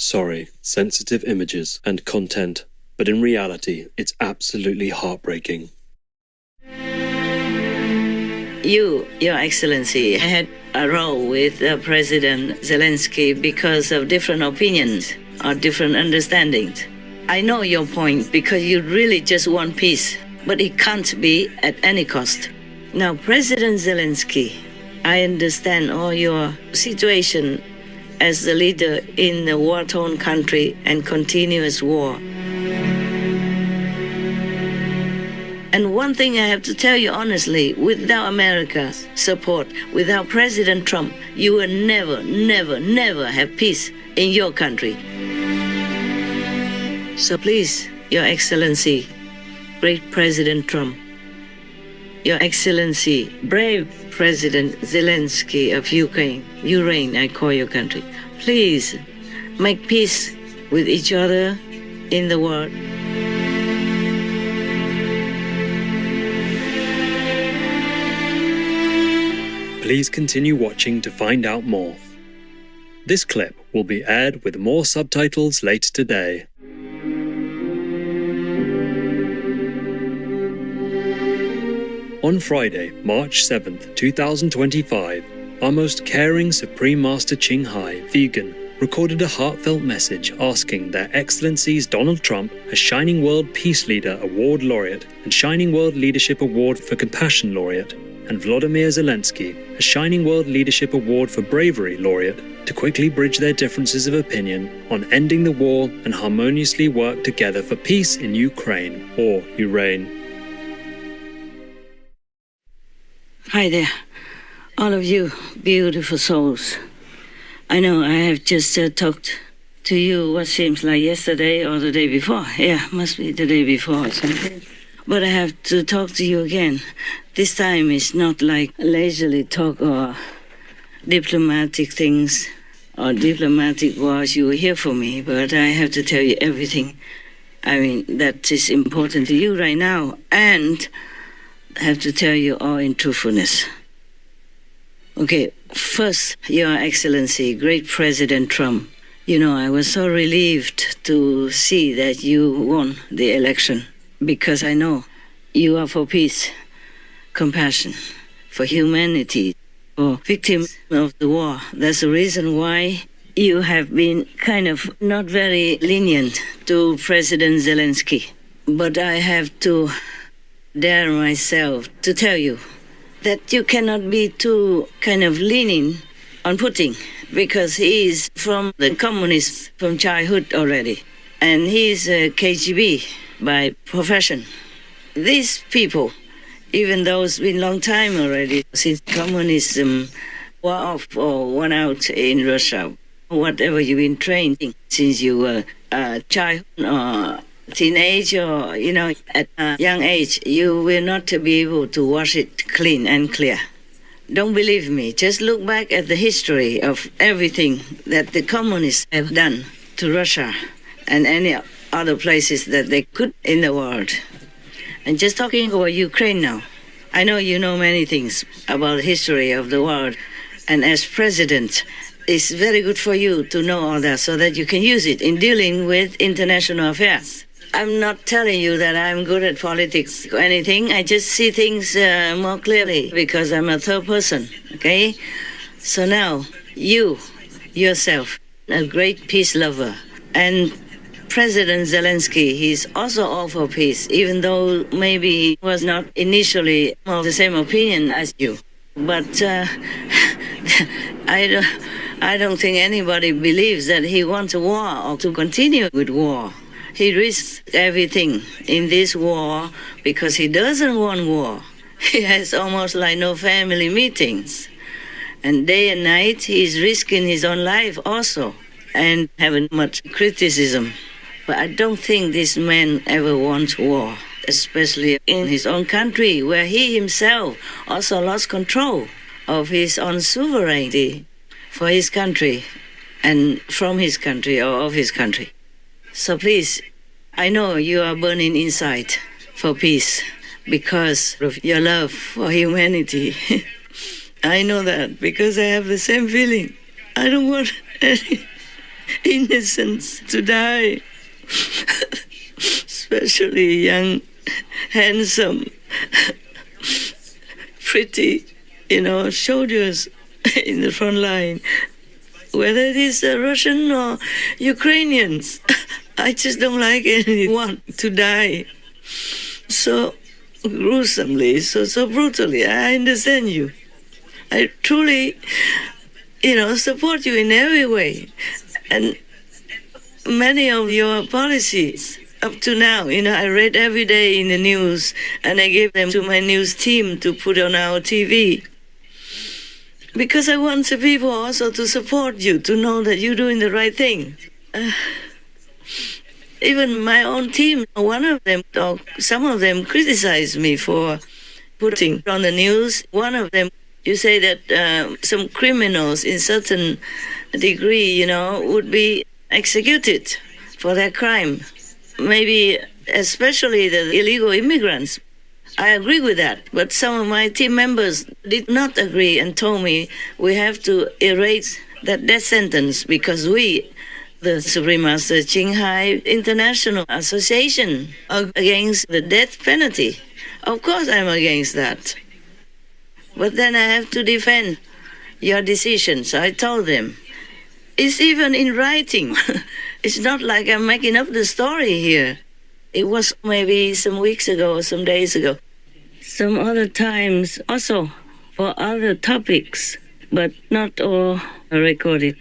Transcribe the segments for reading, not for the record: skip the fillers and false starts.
sorry, sensitive images and content, but in reality, it's absolutely heartbreaking. Your Excellency, I had a row with President Zelenskyy because of different opinions or different understandings. I know your point because you really just want peace, but it can't be at any cost. Now, President Zelenskyy, I understand all your situation as the leader in a war-torn country and continuous war. And one thing I have to tell you honestly, without America's support, without President Trump, you will never, never, never have peace in your country. So please, Your Excellency, great President Trump, Your Excellency, brave President Zelenskyy of Ureign, I call your country, please make peace with each other in the world. Please continue watching to find out more. This clip will be aired with more subtitles later today. On Friday, March 7th, 2025, our most caring Supreme Master Ching Hai, vegan, recorded a heartfelt message asking Their Excellencies Donald Trump, a Shining World Peace Leader Award Laureate and Shining World Leadership Award for Compassion Laureate, and Volodymyr Zelenskyy, a Shining World Leadership Award for Bravery Laureate, to quickly bridge their differences of opinion on ending the war and harmoniously work together for peace in Ukraine, or Ureign. Hi there, all of you beautiful souls. I know I have just talked to you what seems like yesterday or the day before. Yeah, must be the day before or something. But I have to talk to you again. This time it's not like leisurely talk or diplomatic things or diplomatic words you will hear from me, but I have to tell you everything. I mean, that is important to you right now, and I have to tell you all in truthfulness. Okay, first, Your Excellency, great President Trump, you know, I was so relieved to see that you won the election, because I know you are for peace, compassion, for humanity, for victims of the war. That's the reason why you have been kind of not very lenient to President Zelenskyy. But I have to dare myself to tell you that you cannot be too kind of lenient on Putin, because he is from the communists from childhood already, and he is a KGB by profession. These people, even though it's been a long time already since communism wore off or went out in Russia, whatever you've been trained in since you were a child or teenage or, you know, at a young age, you will not be able to wash it clean and clear. Don't believe me. Just look back at the history of everything that the communists have done to Russia and any other places that they could in the world. And just talking about Ukraine now, I know you know many things about the history of the world, and as president, it's very good for you to know all that so that you can use it in dealing with international affairs. I'm not telling you that I'm good at politics or anything. I just see things more clearly because I'm a third person, okay? So now, you, yourself, a great peace lover, and President Zelenskyy, he's also all for peace, even though maybe he was not initially of the same opinion as you. But I don't think anybody believes that he wants a war or to continue with war. He risks everything in this war because he doesn't want war. He has almost like no family meetings. And day and night, he's risking his own life also and having much criticism. But I don't think this man ever wants war, especially in his own country, where he himself also lost control of his own sovereignty for his country and from his country or of his country. So please, I know you are burning inside for peace because of your love for humanity. I know that because I have the same feeling. I don't want innocents to die, especially young, handsome, pretty, soldiers in the front line, whether it is Russian or Ukrainians. I just don't like anyone to die so gruesomely, so brutally. I understand you. I truly, support you in every way. And many of your policies up to now, I read every day in the news, and I gave them to my news team to put on our TV. Because I want the people also to support you, to know that you're doing the right thing. Even my own team, one of them, or some of them, criticized me for putting on the news. One of them, you say that some criminals in certain degree, would be executed for their crime. Maybe especially the illegal immigrants. I agree with that, but some of my team members did not agree and told me we have to erase that death sentence because we, the Supreme Master Qinghai International Association, are against the death penalty. Of course I'm against that. But then I have to defend your decisions. I told them. It's even in writing. It's not like I'm making up the story here. It was maybe some weeks ago or some days ago. Some other times also for other topics, but not all are recorded.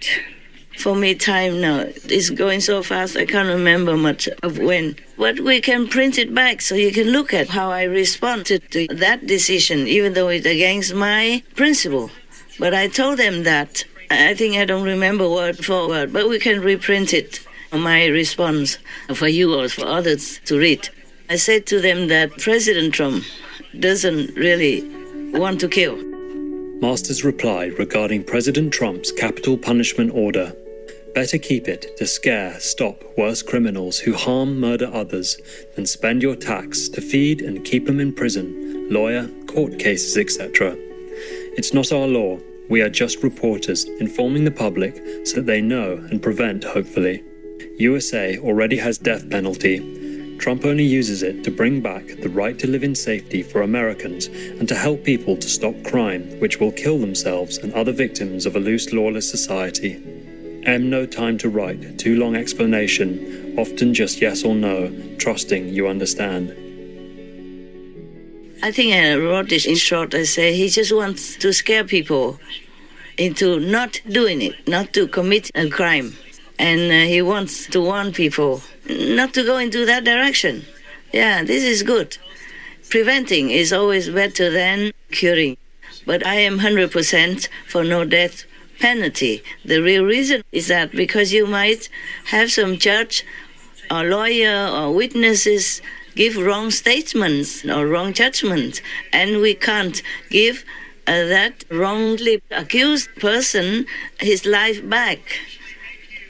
For me, time now is going so fast, I can't remember much of when. But we can print it back so you can look at how I responded to that decision, even though it's against my principle. But I told them that. I think I don't remember word for word, but we can reprint it, my response, for you or for others to read. I said to them that President Trump doesn't really want to kill. Master's reply regarding President Trump's capital punishment order. Better keep it to scare, stop worse criminals who harm, murder others than spend your tax to feed and keep them in prison, lawyer, court cases, etc. It's not our law. We are just reporters informing the public so that they know and prevent, hopefully. USA already has death penalty. Trump only uses it to bring back the right to live in safety for Americans and to help people to stop crime, which will kill themselves and other victims of a loose, lawless society. No time to write too long explanation, often just yes or no, trusting you understand. I think I wrote this in short. I say he just wants to scare people into not doing it, not to commit a crime. And he wants to warn people not to go into that direction. Yeah, this is good. Preventing is always better than curing. But I am 100% for no death penalty. The real reason is that because you might have some judge or lawyer or witnesses give wrong statements or wrong judgments, and we can't give that wrongly accused person his life back.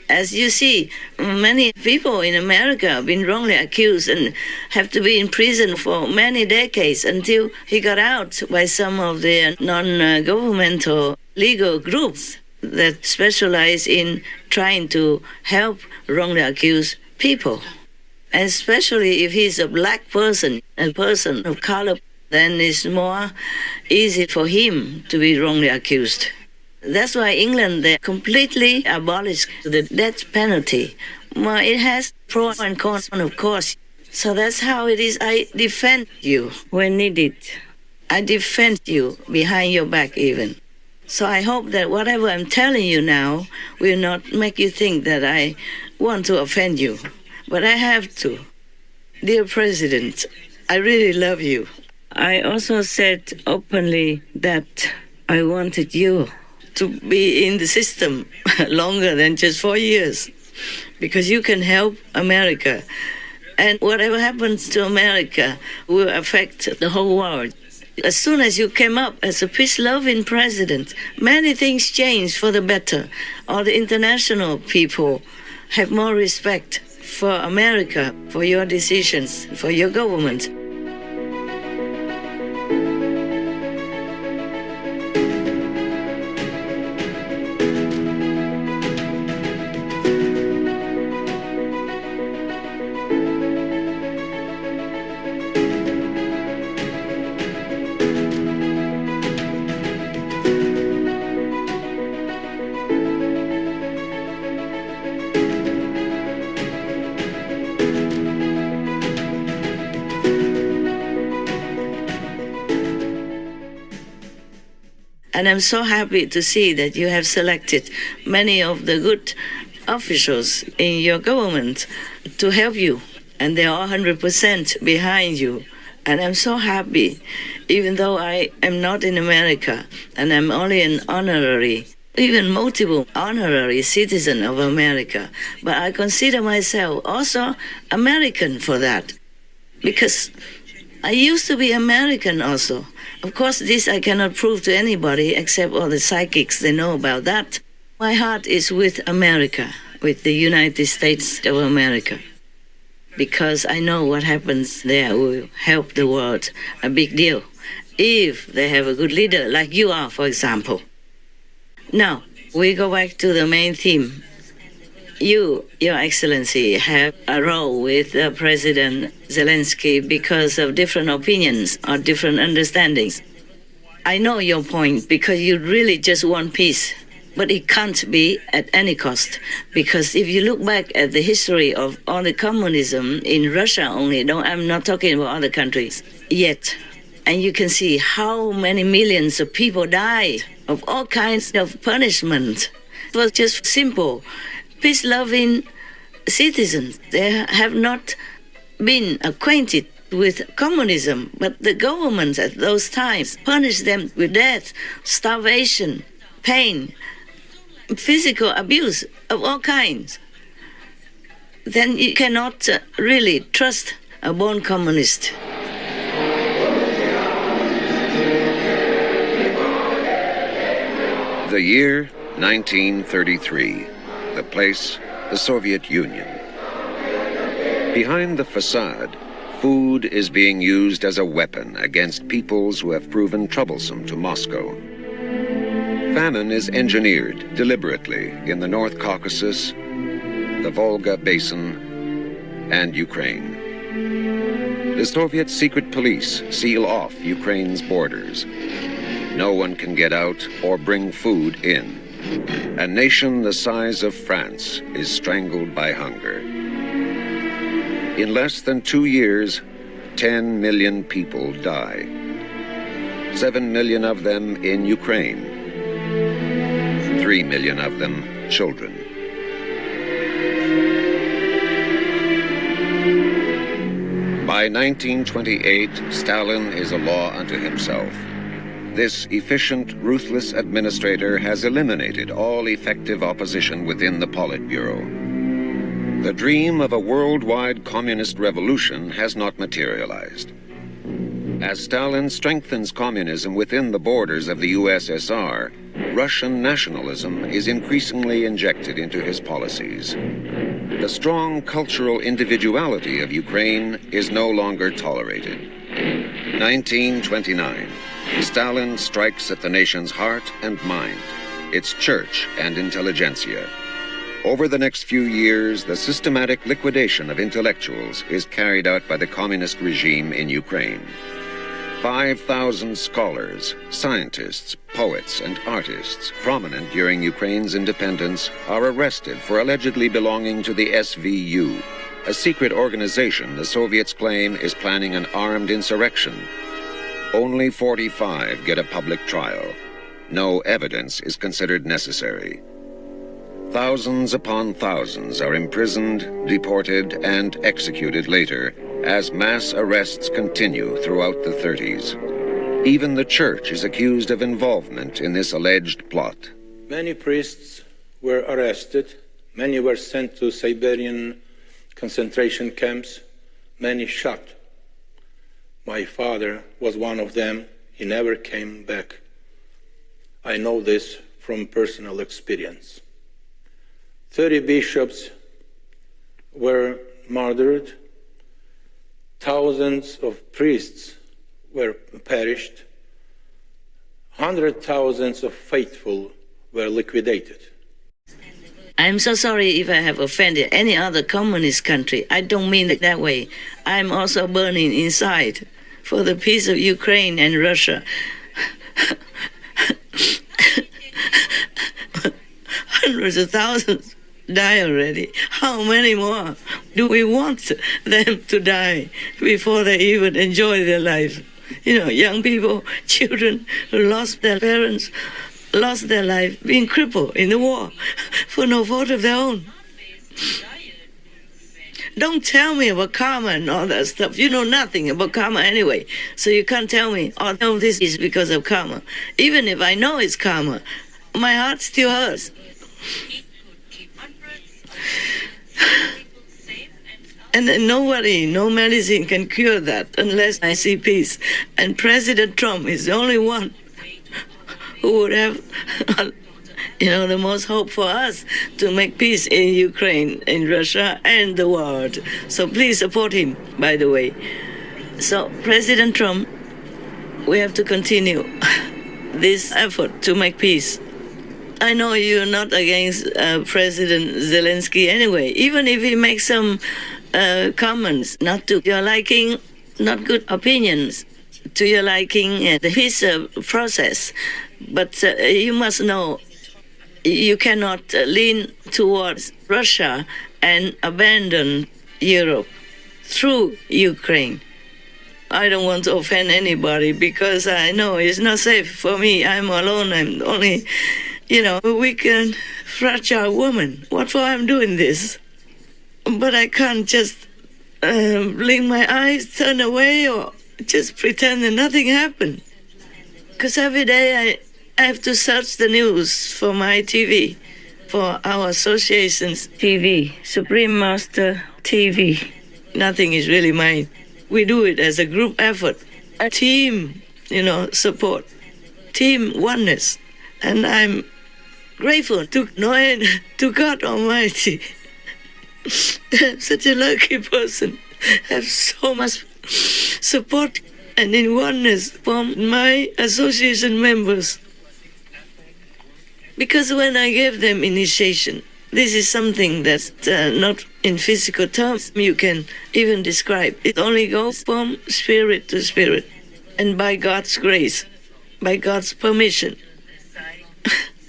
As you see, many people in America have been wrongly accused and have to be in prison for many decades until he got out by some of the non-governmental legal groups that specialize in trying to help wrongly accused people. Especially if he's a black person, a person of color, then it's more easy for him to be wrongly accused. That's why England, they completely abolished the death penalty. Well, it has pros and cons, of course. So that's how it is. I defend you when needed. I defend you behind your back even. So I hope that whatever I'm telling you now will not make you think that I want to offend you. But I have to. Dear President, I really love you. I also said openly that I wanted you to be in the system longer than just 4 years, because you can help America. And whatever happens to America will affect the whole world. As soon as you came up as a peace-loving president, many things changed for the better. All the international people have more respect for America, for your decisions, for your government. And I'm so happy to see that you have selected many of the good officials in your government to help you. And they are 100% behind you. And I'm so happy, even though I am not in America and I'm only an honorary, even multiple honorary citizen of America. But I consider myself also American for that, because I used to be American also. Of course, this I cannot prove to anybody except all the psychics, they know about that. My heart is with America, with the United States of America, because I know what happens there will help the world a big deal, if they have a good leader like you are, for example. Now, we go back to the main theme. You, Your Excellency, have a role with President Zelenskyy because of different opinions or different understandings. I know your point, because you really just want peace. But it can't be at any cost, because if you look back at the history of all the communism in Russia only, I'm not talking about other countries yet, and you can see how many millions of people died of all kinds of punishment. It was just simple, peace-loving citizens. They have not been acquainted with communism, but the governments at those times punished them with death, starvation, pain, physical abuse of all kinds. Then you cannot really trust a born communist. The year 1933. The place, the Soviet Union. Behind the facade, food is being used as a weapon against peoples who have proven troublesome to Moscow. Famine is engineered deliberately in the North Caucasus, the Volga Basin, and Ukraine. The Soviet secret police seal off Ukraine's borders. No one can get out or bring food in. A nation the size of France is strangled by hunger. In less than 2 years, 10 million people die. 7 million of them in Ukraine. 3 million of them children. By 1928, Stalin is a law unto himself. This efficient, ruthless administrator has eliminated all effective opposition within the Politburo. The dream of a worldwide communist revolution has not materialized. As Stalin strengthens communism within the borders of the USSR, Russian nationalism is increasingly injected into his policies. The strong cultural individuality of Ukraine is no longer tolerated. 1929. Stalin strikes at the nation's heart and mind, its church and intelligentsia. Over the next few years, the systematic liquidation of intellectuals is carried out by the communist regime in Ukraine. 5,000 scholars, scientists, poets, and artists prominent during Ukraine's independence are arrested for allegedly belonging to the SVU, a secret organization the Soviets claim is planning an armed insurrection. Only 45 get a public trial. No evidence is considered necessary. Thousands upon thousands are imprisoned, deported, and executed later as mass arrests continue throughout the 30s. Even the church is accused of involvement in this alleged plot. Many priests were arrested. Many were sent to Siberian concentration camps. Many shot. My father was one of them. He never came back. I know this from personal experience. 30 bishops were murdered. Thousands of priests were perished. 100,000 of faithful were liquidated. I'm so sorry if I have offended any other communist country. I don't mean it that way. I'm also burning inside for the peace of Ukraine and Russia. Hundreds of thousands die already. How many more do we want them to die before they even enjoy their life? young people, children who lost their parents, lost their life, being crippled in the war for no fault of their own. Don't tell me about karma and all that stuff. You know nothing about karma anyway, so you can't tell me, oh, no, this is because of karma. Even if I know it's karma, my heart still hurts. And nobody, no medicine can cure that unless I see peace. And President Trump is the only one who would have, the most hope for us to make peace in Ukraine, in Russia, and the world. So please support him, by the way. So President Trump, we have to continue this effort to make peace. I know you're not against President Zelenskyy anyway, even if he makes some comments not to your liking, not good opinions to your liking, the peace process. But you must know you cannot lean towards Russia and abandon Europe through Ukraine. I don't want to offend anybody because I know it's not safe for me. I'm alone. I'm only, a weak and fragile woman. What for I'm doing this? But I can't just blink my eyes, turn away, or just pretend that nothing happened. Because every day I have to search the news for my TV, for our association's TV, Supreme Master TV. Nothing is really mine. We do it as a group effort, a team, support, team oneness. And I'm grateful to God Almighty. I'm such a lucky person. Have so much support and in oneness from my association members. Because when I gave them initiation, this is something that's not in physical terms you can even describe. It only goes from spirit to spirit. And by God's grace, by God's permission,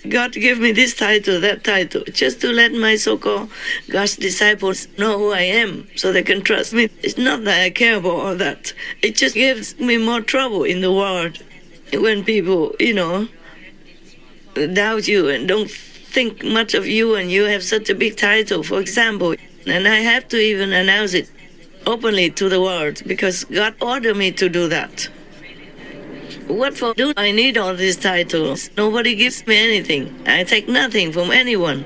God gave me this title, that title, just to let my so-called God's disciples know who I am so they can trust me. It's not that I care about all that. It just gives me more trouble in the world when people, doubt you and don't think much of you and you have such a big title, for example. And I have to even announce it openly to the world because God ordered me to do that. What for do I need all these titles? Nobody gives me anything. I take nothing from anyone.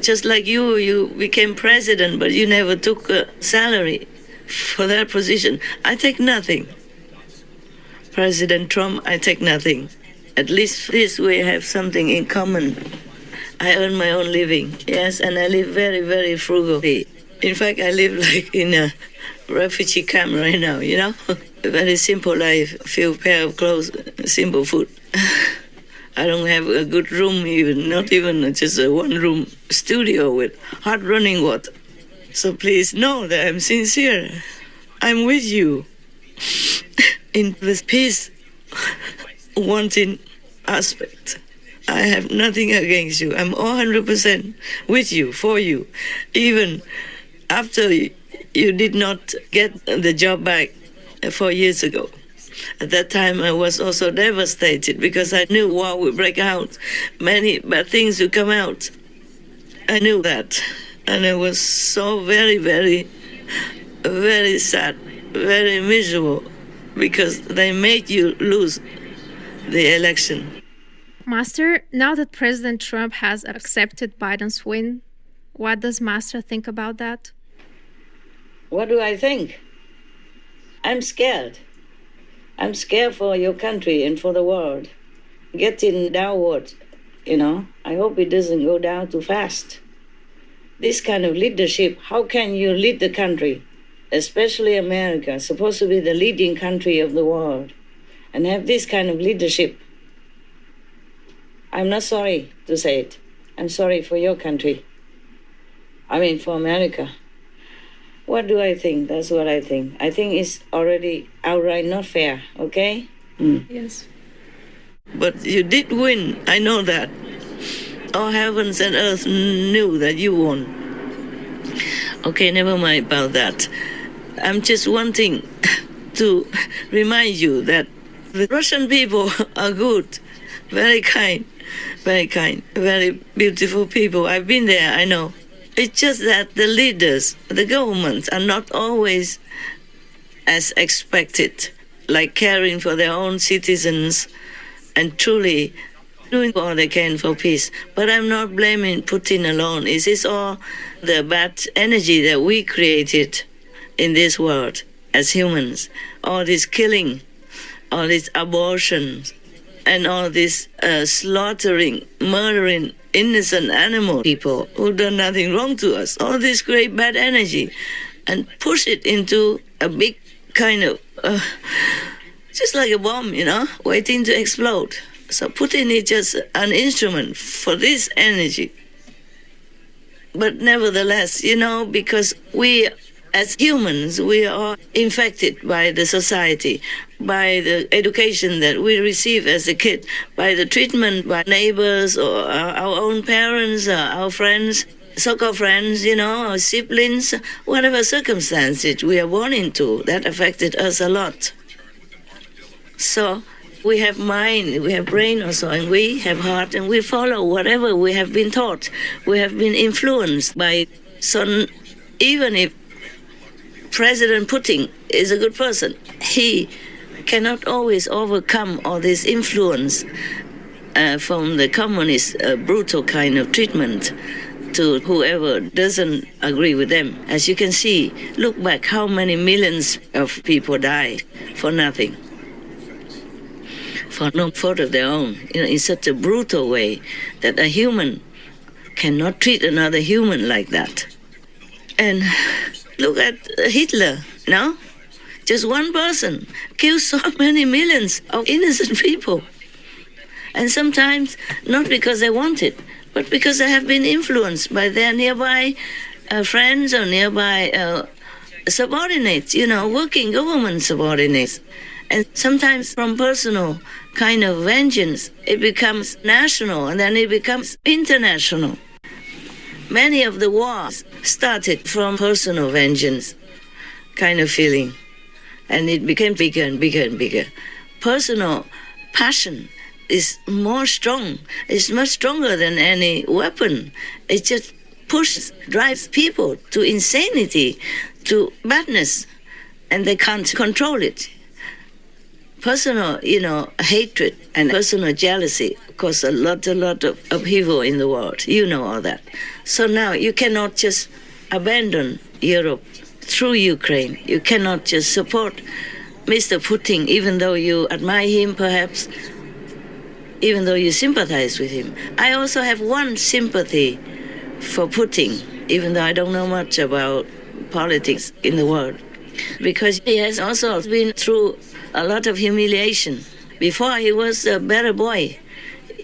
Just like you became president, but you never took a salary for that position. I take nothing. President Trump, I take nothing. At least this we have something in common. I earn my own living, yes, and I live very, very frugally. In fact, I live like in a refugee camp right now, A very simple life, a few pair of clothes, simple food. I don't have a good room even, not even just a one-room studio with hot running water. So please know that I'm sincere. I'm with you in this peace wanting aspect. I have nothing against you. I'm 100% with you, for you. Even after you did not get the job back 4 years ago. At that time, I was also devastated because I knew war would break out. Many bad things would come out. I knew that. And I was so very, very, very sad, very miserable because they made you lose the election. Master, now that President Trump has accepted Biden's win, what does Master think about that? What do I think? I'm scared. I'm scared for your country and for the world. Getting downward, I hope it doesn't go down too fast. This kind of leadership, how can you lead the country, especially America, supposed to be the leading country of the world, and have this kind of leadership? I'm not sorry to say it. I'm sorry for your country. For America. What do I think? That's what I think. I think it's already outright not fair, okay? Yes. But you did win. I know that. All heavens and earth knew that you won. Okay, never mind about that. I'm just wanting to remind you that the Russian people are good, very kind, very beautiful people. I've been there, I know. It's just that the leaders, the governments, are not always as expected, like caring for their own citizens and truly doing all they can for peace. But I'm not blaming Putin alone. It is all the bad energy that we created in this world as humans. All this killing, all this abortions, and all this slaughtering, murdering innocent animal people who done nothing wrong to us. All this great bad energy, and push it into a big kind of, just like a bomb, waiting to explode. So Putin is just an instrument for this energy. But nevertheless, because we as humans, we are infected by the society, by the education that we receive as a kid, by the treatment by neighbors or our own parents, our friends, so-called friends, our siblings, whatever circumstances we are born into, that affected us a lot. So we have mind, we have brain also, and we have heart, and we follow whatever we have been taught. We have been influenced by. So even if President Putin is a good person, he cannot always overcome all this influence from the communist brutal kind of treatment to whoever doesn't agree with them. As you can see, look back how many millions of people died for nothing, for no fault of their own, in such a brutal way that a human cannot treat another human like that. And look at Hitler, just one person kills so many millions of innocent people. And sometimes not because they want it, but because they have been influenced by their nearby friends or nearby subordinates, working government subordinates. And sometimes from personal kind of vengeance, it becomes national and then it becomes international. Many of the wars started from personal vengeance kind of feeling, and it became bigger and bigger and bigger. Personal passion is more strong. It's much stronger than any weapon. It just drives people to insanity, to madness, and they can't control it. Personal, hatred and personal jealousy cause a lot of upheaval in the world. You know all that. So now you cannot just abandon Europe through Ukraine. You cannot just support Mr. Putin, even though you admire him, perhaps, even though you sympathize with him. I also have one sympathy for Putin, even though I don't know much about politics in the world, because he has also been through a lot of humiliation. Before, he was a better boy.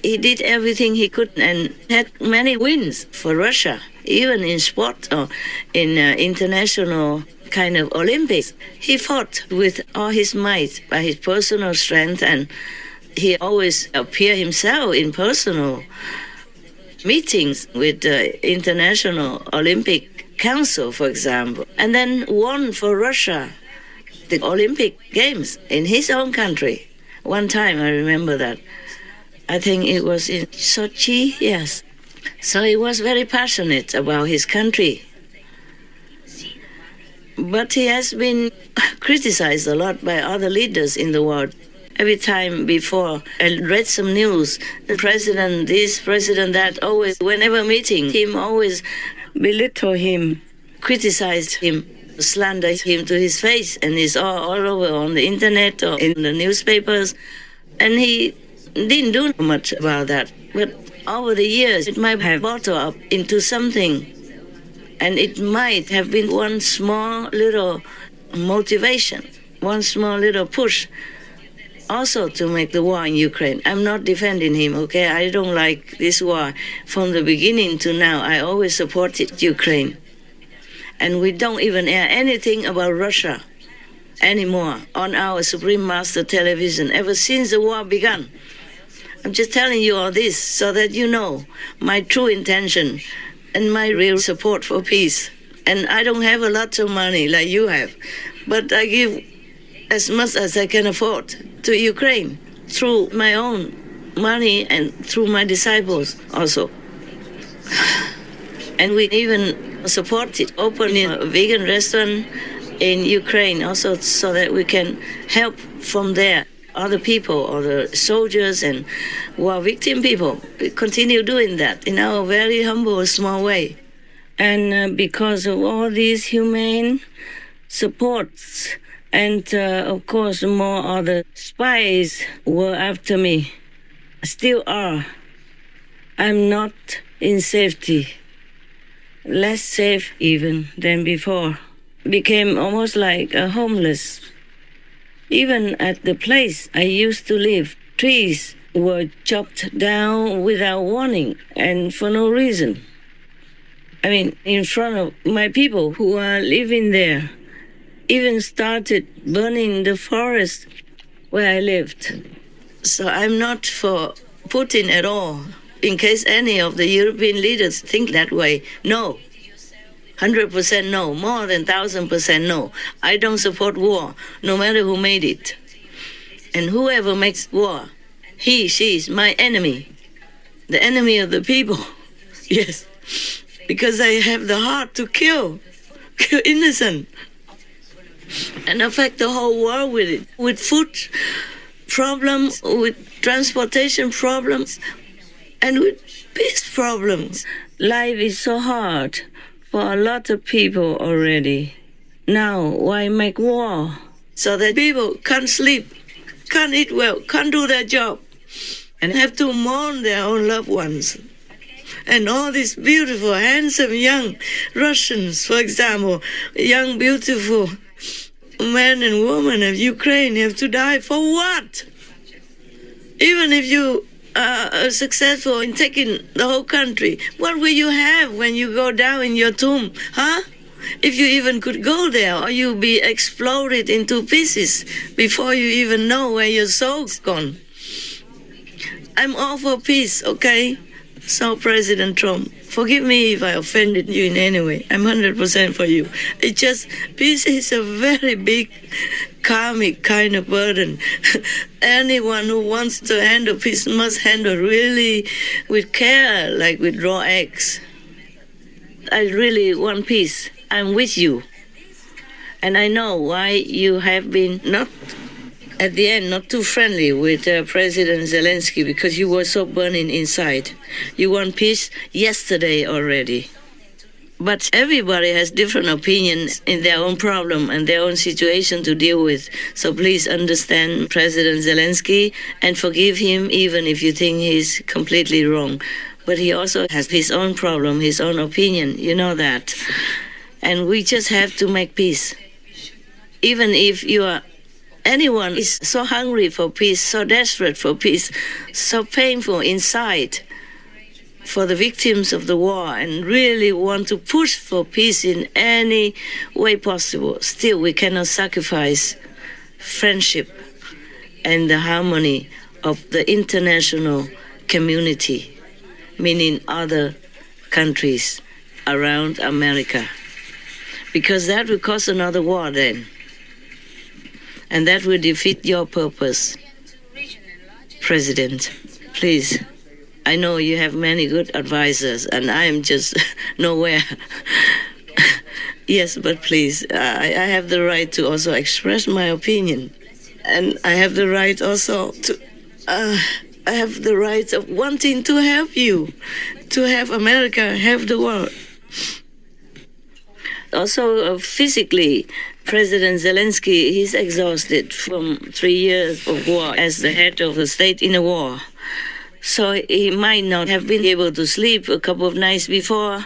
He did everything he could and had many wins for Russia, even in sport or in international kind of Olympics. He fought with all his might by his personal strength, and he always appeared himself in personal meetings with the International Olympic Council, for example, and then won for Russia the Olympic Games in his own country. One time, I remember that. I think it was in Sochi, yes. So he was very passionate about his country. But he has been criticized a lot by other leaders in the world. Every time before I read some news, the president this, president that, always, whenever meeting him, always belittle him, criticize him, slander him to his face, and it's all over on the internet or in the newspapers. And he didn't do much about that. But over the years, it might have bottled up into something, and it might have been one small little motivation, one small little push also to make the war in Ukraine. I'm not defending him, okay? I don't like this war. From the beginning to now, I always supported Ukraine. And we don't even air anything about Russia anymore on our Supreme Master television ever since the war began. I'm just telling you all this so that you know my true intention and my real support for peace. And I don't have a lot of money like you have, but I give as much as I can afford to Ukraine through my own money and through my disciples also. And we even supported opening a vegan restaurant in Ukraine also so that we can help from there other people or the soldiers and who are victim people. We continue doing that in our very humble, small way. And because of all these humane supports, and of course more other spies were after me, still are. I'm not in safety, less safe even than before. Became almost like a homeless. Even at the place I used to live, trees were chopped down without warning and for no reason. I mean, in front of my people who are living there, even started burning the forest where I lived. So I'm not for Putin at all, in case any of the European leaders think that way. No. 100% no, more than 1,000% no. I don't support war, no matter who made it. And whoever makes war, he, she is my enemy. The enemy of the people. Yes. Because I have the heart to kill innocent. And affect the whole world with it. With food problems, with transportation problems, and with peace problems. Life is so hard for a lot of people already. Now, why make war? So that people can't sleep, can't eat well, can't do their job, and have to mourn their own loved ones. And all these beautiful, handsome young Russians, for example, young, beautiful men and women of Ukraine have to die for what? Even if you are successful in taking the whole country, what will you have when you go down in your tomb, huh? If you even could go there, or you'll be exploded into pieces before you even know where your soul's gone. I'm all for peace, okay? So, President Trump, forgive me if I offended you in any way. I'm 100% for you. It's just, peace is a very big karmic kind of burden. Anyone who wants to handle peace must handle really with care, like with raw eggs. I really want peace. I'm with you. And I know why you have been not, at the end, not too friendly with President Zelenskyy, because you were so burning inside. You want peace yesterday already. But everybody has different opinions in their own problem and their own situation to deal with. So please understand President Zelenskyy and forgive him even if you think he's completely wrong. But he also has his own problem, his own opinion. You know that. And we just have to make peace. Even if anyone is so hungry for peace, so desperate for peace, so painful inside for the victims of the war and really want to push for peace in any way possible, still we cannot sacrifice friendship and the harmony of the international community, meaning other countries around America. Because that will cause another war then. And that will defeat your purpose. President, please, I know you have many good advisors, and I am just nowhere. Yes, but please, I have the right to also express my opinion. And I have the right also to, I have the right of wanting to help you, to have America, have the world. Also, physically, President Zelenskyy, he's exhausted from 3 years of war as the head of the state in a war. So he might not have been able to sleep a couple of nights before,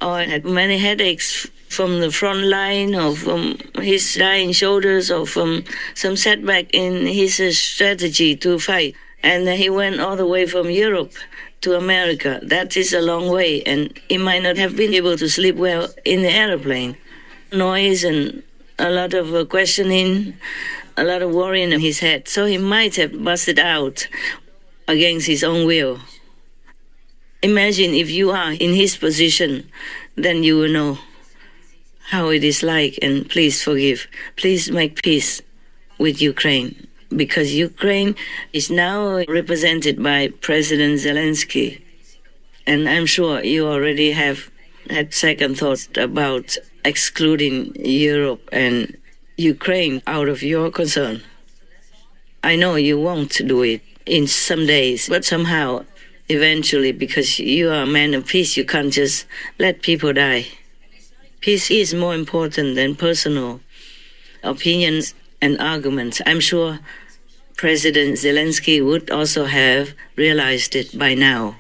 or had many headaches from the front line, or from his dying shoulders, or from some setback in his strategy to fight. And he went all the way from Europe to America. That is a long way, and he might not have been able to sleep well in the airplane. Noise and a lot of questioning, a lot of worrying in his head. So he might have busted out against his own will. Imagine if you are in his position, then you will know how it is like, and please forgive. Please make peace. with Ukraine, because Ukraine is now represented by President Zelenskyy. And I'm sure you already have had second thoughts about excluding Europe and Ukraine out of your concern. I know you won't do it in some days, but somehow, eventually, because you are a man of peace, you can't just let people die. Peace is more important than personal opinions and arguments. I'm sure President Zelenskyy would also have realized it by now.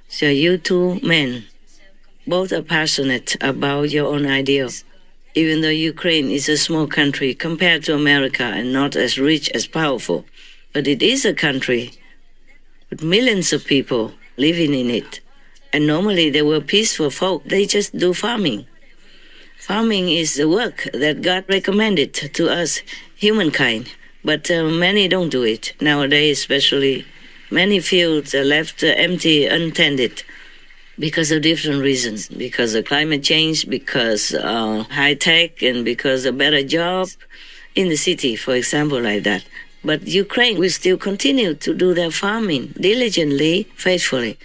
So you two men, both are passionate about your own ideals. Even though Ukraine is a small country compared to America and not as rich as powerful, but it is a country with millions of people living in it. And normally they were peaceful folk. They just do farming. Farming is the work that God recommended to us, humankind. But many don't do it. Nowadays, especially, many fields are left empty, untended, because of different reasons. Because of climate change, because high tech, and because of better jobs in the city, for example, like that. But Ukraine will still continue to do their farming diligently, faithfully,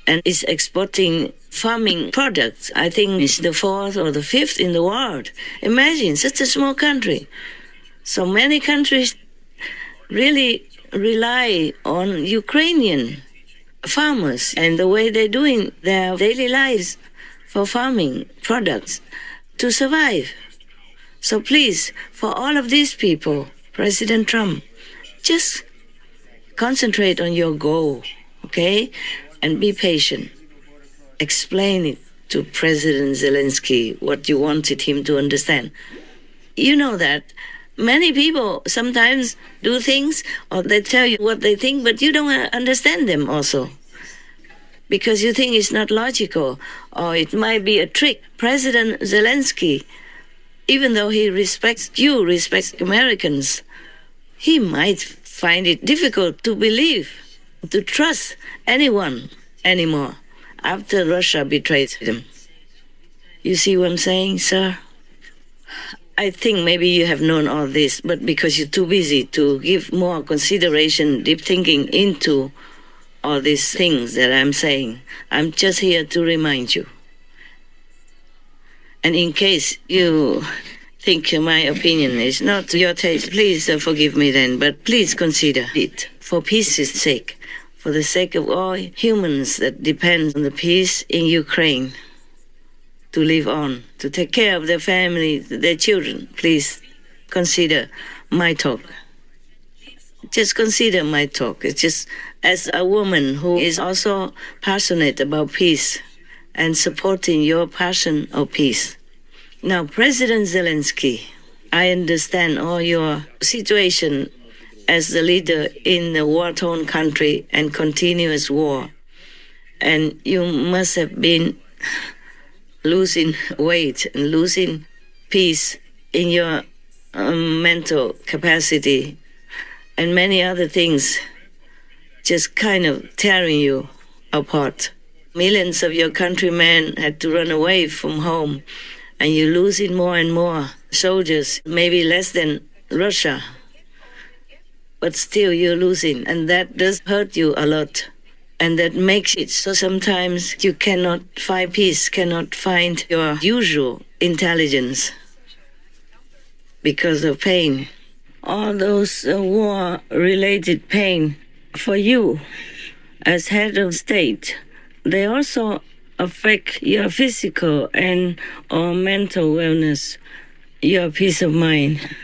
and is exporting farming products. I think it's the 4th or the 5th in the world. Imagine, such a small country. So many countries really rely on Ukrainian farmers and the way they're doing their daily lives for farming products to survive. So please, for all of these people, President Trump, just concentrate on your goal, okay? And be patient. Explain it to President Zelenskyy what you wanted him to understand. You know that many people sometimes do things or they tell you what they think, but you don't understand them also, because you think it's not logical or it might be a trick. President Zelenskyy, even though he respects you, respects Americans, he might find it difficult to believe, to trust anyone anymore after Russia betrayed him. You see what I'm saying, sir? I think maybe you have known all this, but because you're too busy to give more consideration, deep thinking into all these things that I'm saying, I'm just here to remind you. And in case you think my opinion is not to your taste, please forgive me then, but please consider it for peace's sake, for the sake of all humans that depend on the peace in Ukraine to live on, to take care of their family, their children. Please consider my talk. Just consider my talk. It's just as a woman who is also passionate about peace and supporting your passion of peace. Now, President Zelenskyy, I understand all your situation as the leader in a war-torn country and continuous war. And you must have been losing weight and losing peace in your mental capacity and many other things just kind of tearing you apart. Millions of your countrymen had to run away from home, and you're losing more and more soldiers, maybe less than Russia. But still you're losing, and that does hurt you a lot. And that makes it so sometimes you cannot find peace, cannot find your usual intelligence because of pain. All those war-related pain for you as head of state, they also affect your physical and or mental wellness, your peace of mind.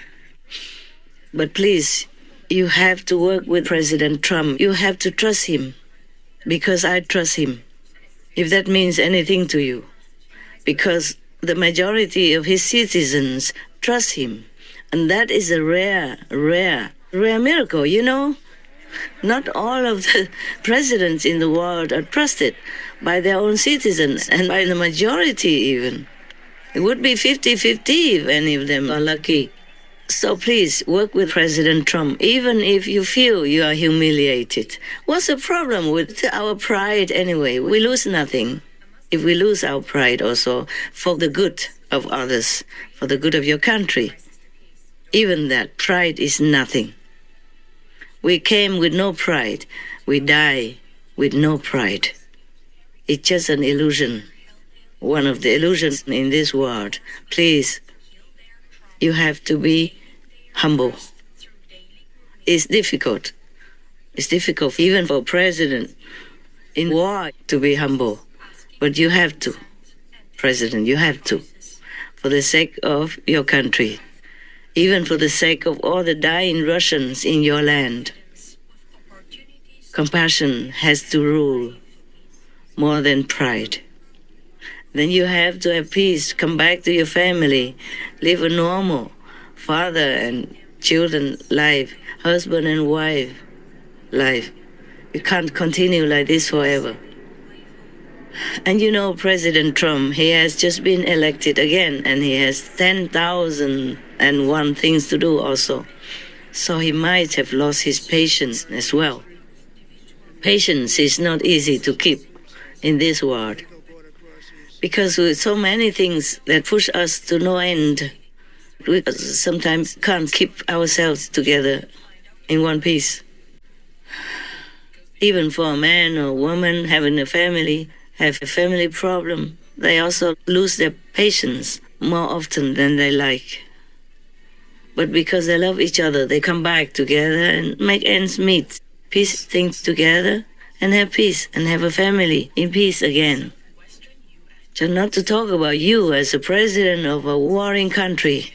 But please, you have to work with President Trump. You have to trust him, because I trust him, if that means anything to you. Because the majority of his citizens trust him. And that is a rare miracle, you know? Not all of the presidents in the world are trusted by their own citizens, and by the majority even. It would be 50-50 if any of them are lucky. So please, work with President Trump, even if you feel you are humiliated. What's the problem with our pride anyway? We lose nothing if we lose our pride also, for the good of others, for the good of your country. Even that pride is nothing. We came with no pride. We die with no pride. It's just an illusion. One of the illusions in this world. Please, you have to be humble. It's difficult. It's difficult even for a president in war to be humble. But you have to, President, you have to. For the sake of your country. Even for the sake of all the dying Russians in your land. Compassion has to rule more than pride. Then you have to have peace, come back to your family, live a normal father and children life, husband and wife life. You can't continue like this forever. And you know, President Trump, he has just been elected again, and he has 10,001 things to do also. So he might have lost his patience as well. Patience is not easy to keep in this world, because with so many things that push us to no end, we sometimes can't keep ourselves together in one piece. Even for a man or a woman having a family, have a family problem, they also lose their patience more often than they like. But because they love each other, they come back together and make ends meet, piece things together and have peace and have a family in peace again. Just not to talk about you as a president of a warring country.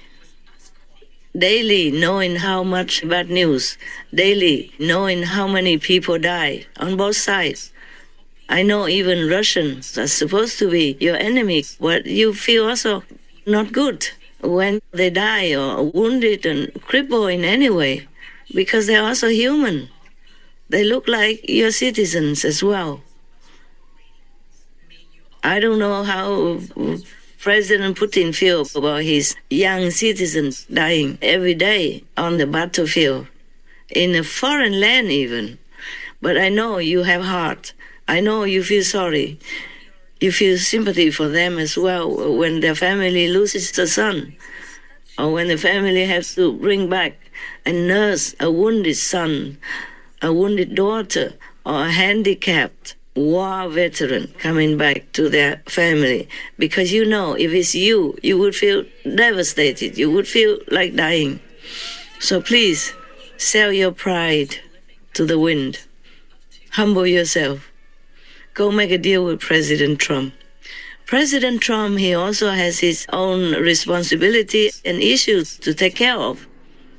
Daily knowing how much bad news, daily knowing how many people die on both sides. I know even Russians are supposed to be your enemy, but you feel also not good when they die or wounded and crippled in any way, because they're also human. They look like your citizens as well. I don't know how President Putin feels about his young citizens dying every day on the battlefield, in a foreign land even. But I know you have heart. I know you feel sorry. You feel sympathy for them as well when their family loses a son, or when the family has to bring back and nurse a wounded son, a wounded daughter, or a handicapped war veteran coming back to their family. Because you know, if it's you, you would feel devastated. You would feel like dying. So please, sell your pride to the wind. Humble yourself. Go make a deal with President Trump. President Trump, he also has his own responsibility and issues to take care of.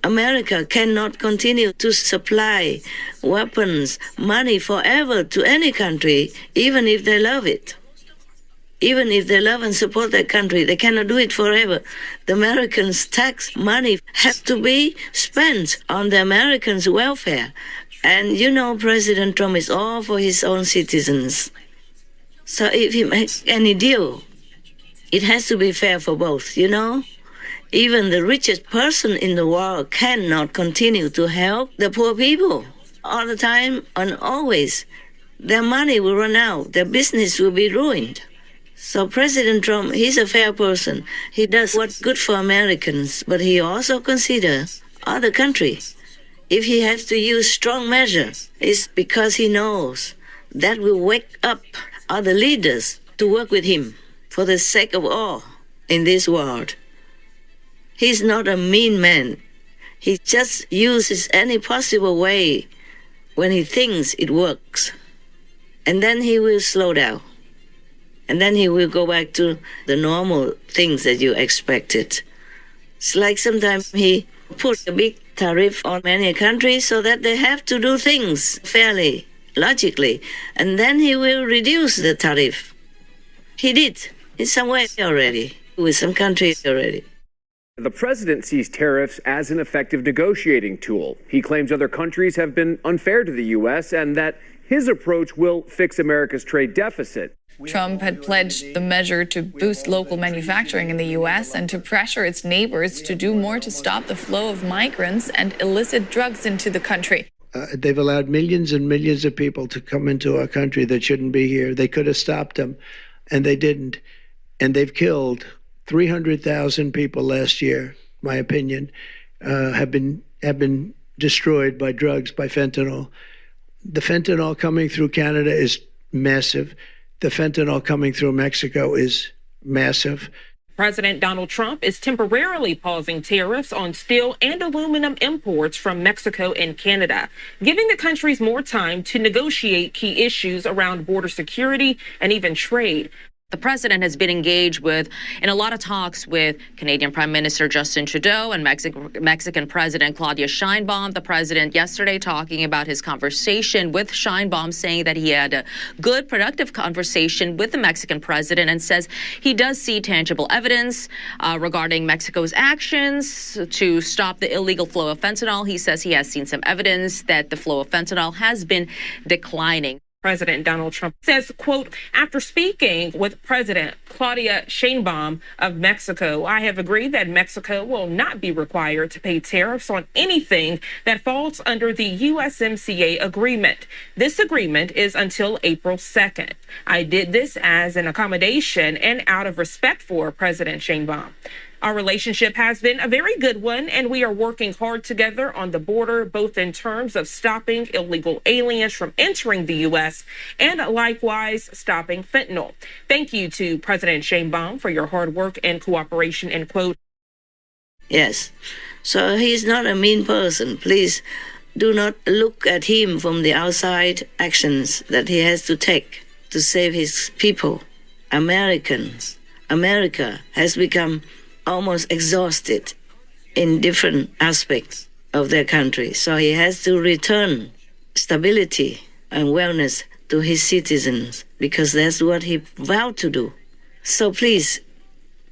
America cannot continue to supply weapons, money forever to any country, even if they love it. Even if they love and support that country, they cannot do it forever. The Americans' tax money has to be spent on the Americans' welfare. And you know, President Trump is all for his own citizens. So if he makes any deal, it has to be fair for both, you know? Even the richest person in the world cannot continue to help the poor people all the time and always. Their money will run out. Their business will be ruined. So President Trump, he's a fair person. He does what's good for Americans, but he also considers other countries. If he has to use strong measures, it's because he knows that will wake up other leaders to work with him for the sake of all in this world. He's not a mean man. He just uses any possible way when he thinks it works. And then he will slow down. And then he will go back to the normal things that you expected. It's like sometimes he put a big tariff on many countries so that they have to do things fairly, logically. And then he will reduce the tariff. He did in some way already, with some countries already. The president sees tariffs as an effective negotiating tool. He claims other countries have been unfair to the U.S. and that his approach will fix America's trade deficit. Trump had pledged the measure to boost local manufacturing in the U.S. and to pressure its neighbors to do more to stop the flow of migrants and illicit drugs into the country. They've allowed millions and millions of people to come into our country that shouldn't be here. They could have stopped them, and they didn't. And they've killed 300,000 people last year, my opinion. have been destroyed by drugs, by fentanyl. The fentanyl coming through Canada is massive. The fentanyl coming through Mexico is massive. President Donald Trump is temporarily pausing tariffs on steel and aluminum imports from Mexico and Canada, giving the countries more time to negotiate key issues around border security and even trade. The president has been engaged in a lot of talks with Canadian Prime Minister Justin Trudeau and Mexican President Claudia Sheinbaum. The president yesterday talking about his conversation with Sheinbaum, saying that he had a good, productive conversation with the Mexican president, and says he does see tangible evidence regarding Mexico's actions to stop the illegal flow of fentanyl. He says he has seen some evidence that the flow of fentanyl has been declining. President Donald Trump says, quote, after speaking with President Claudia Sheinbaum of Mexico, I have agreed that Mexico will not be required to pay tariffs on anything that falls under the USMCA agreement. This agreement is until April 2nd. I did this as an accommodation and out of respect for President Sheinbaum. Our relationship has been a very good one, and we are working hard together on the border, both in terms of stopping illegal aliens from entering the U.S. and likewise stopping fentanyl. Thank you to President Sheinbaum for your hard work and cooperation, end quote. Yes. So he's not a mean person. Please do not look at him from the outside actions that he has to take to save his people. America has become almost exhausted in different aspects of their country. So he has to return stability and wellness to his citizens, because that's what he vowed to do. So please,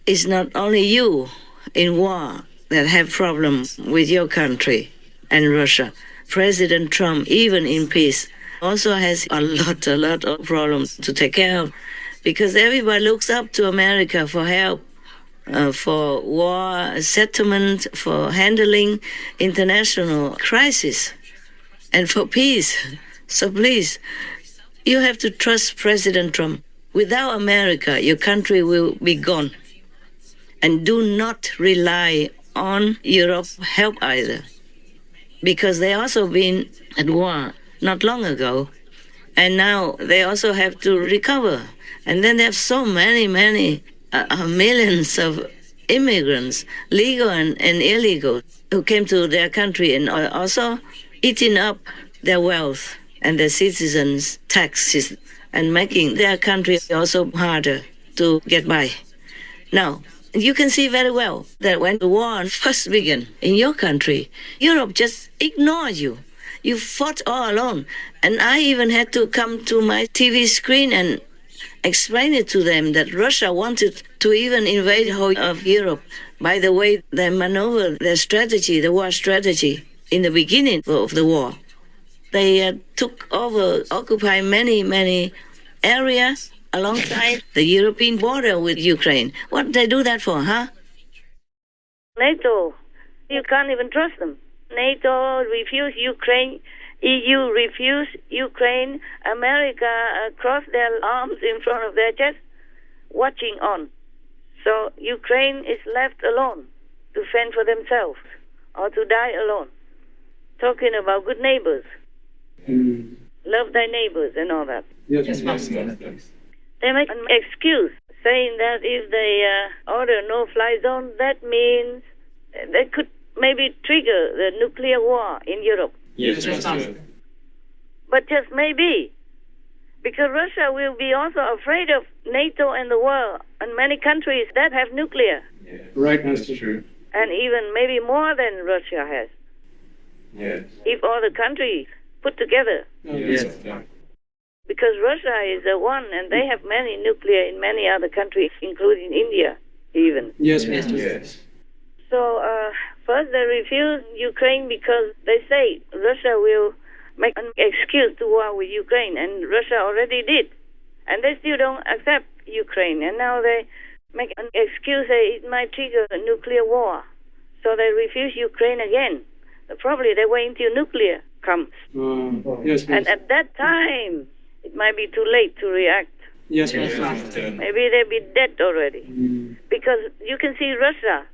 it's not only you in war that have problems with your country and Russia. President Trump, even in peace, also has a lot of problems to take care of, because everybody looks up to America for help. For war settlement, for handling international crisis, and for peace. So please, you have to trust President Trump. Without America, your country will be gone. And do not rely on Europe's help either, because they also been at war not long ago, and now they also have to recover. And then they have so many millions of immigrants, legal and illegal, who came to their country and are also eating up their wealth and their citizens' taxes and making their country also harder to get by. Now, you can see very well that when the war first began in your country, Europe just ignored you. You fought all alone. And I even had to come to my TV screen and explain it to them that Russia wanted to even invade the whole of Europe. By the way, they maneuvered their strategy, the war strategy, in the beginning of the war. They occupied many areas alongside the European border with Ukraine. What did they do that for, huh? NATO, you can't even trust them. NATO refused Ukraine. EU refused Ukraine. America crossed their arms in front of their chest, watching on. So Ukraine is left alone to fend for themselves or to die alone. Talking about good neighbors. Love thy neighbors and all that. Yes. They make an excuse saying that if they order no-fly zone, that means they could maybe trigger the nuclear war in Europe. Yes. But just maybe, because Russia will be also afraid of NATO and the world and many countries that have nuclear. Yeah. Right, that's true. And even maybe more than Russia has. Yes. If all the countries put together. Yes. Because Russia is the one, and they have many nuclear in many other countries, including India, even. Yes. So first they refuse Ukraine because they say Russia will make an excuse to war with Ukraine, and Russia already did. And they still don't accept Ukraine, and now they make an excuse that it might trigger a nuclear war. So they refuse Ukraine again. Probably they wait until nuclear comes. Yes. And at that time, it might be too late to react. Yes. Maybe they'll be dead already. Because you can see Russia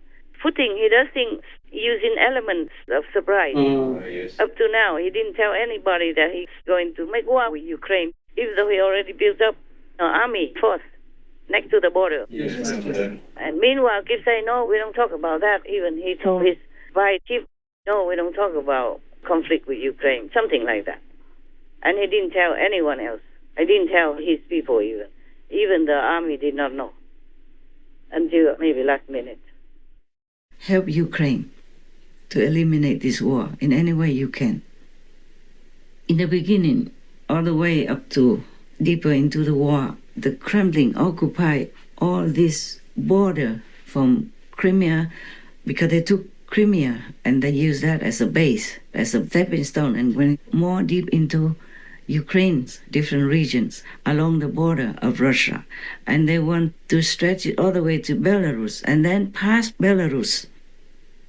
Putin, he does things using elements of surprise. Yes. Up to now, he didn't tell anybody that he's going to make war with Ukraine, even though he already built up an army force next to the border. Yes. And meanwhile, keep saying, no, we don't talk about that. Even he told his vice chief, no, we don't talk about conflict with Ukraine, something like that. And he didn't tell anyone else. He didn't tell his people even. Even the army did not know until maybe last minute. Help Ukraine to eliminate this war in any way you can. In the beginning, all the way up to deeper into the war, the Kremlin occupied all this border from Crimea because they took Crimea and they used that as a base, as a stepping stone, and went more deep into Ukraine's different regions along the border of Russia. And they want to stretch it all the way to Belarus and then past Belarus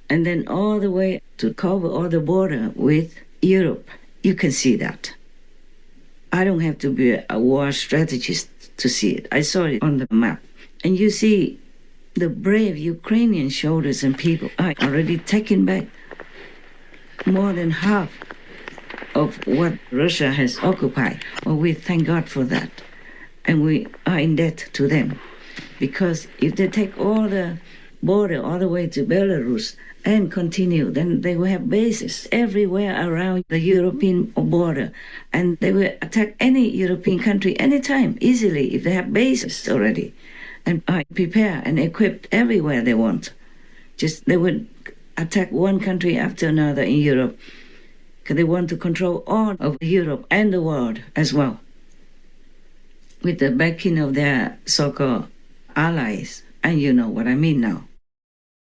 and then all the way to cover all the border with Europe. You can see that. I don't have to be a war strategist to see it. I saw it on the map. And you see the brave Ukrainian soldiers and people are already taking back more than half of what Russia has occupied. Well, we thank God for that. And we are in debt to them. Because if they take all the border all the way to Belarus and continue, then they will have bases everywhere around the European border. And they will attack any European country anytime, easily, if they have bases already. And are prepared and equipped everywhere they want. Just they would attack one country after another in Europe. Because they want to control all of Europe and the world as well. With the backing of their so-called allies. And you know what I mean now.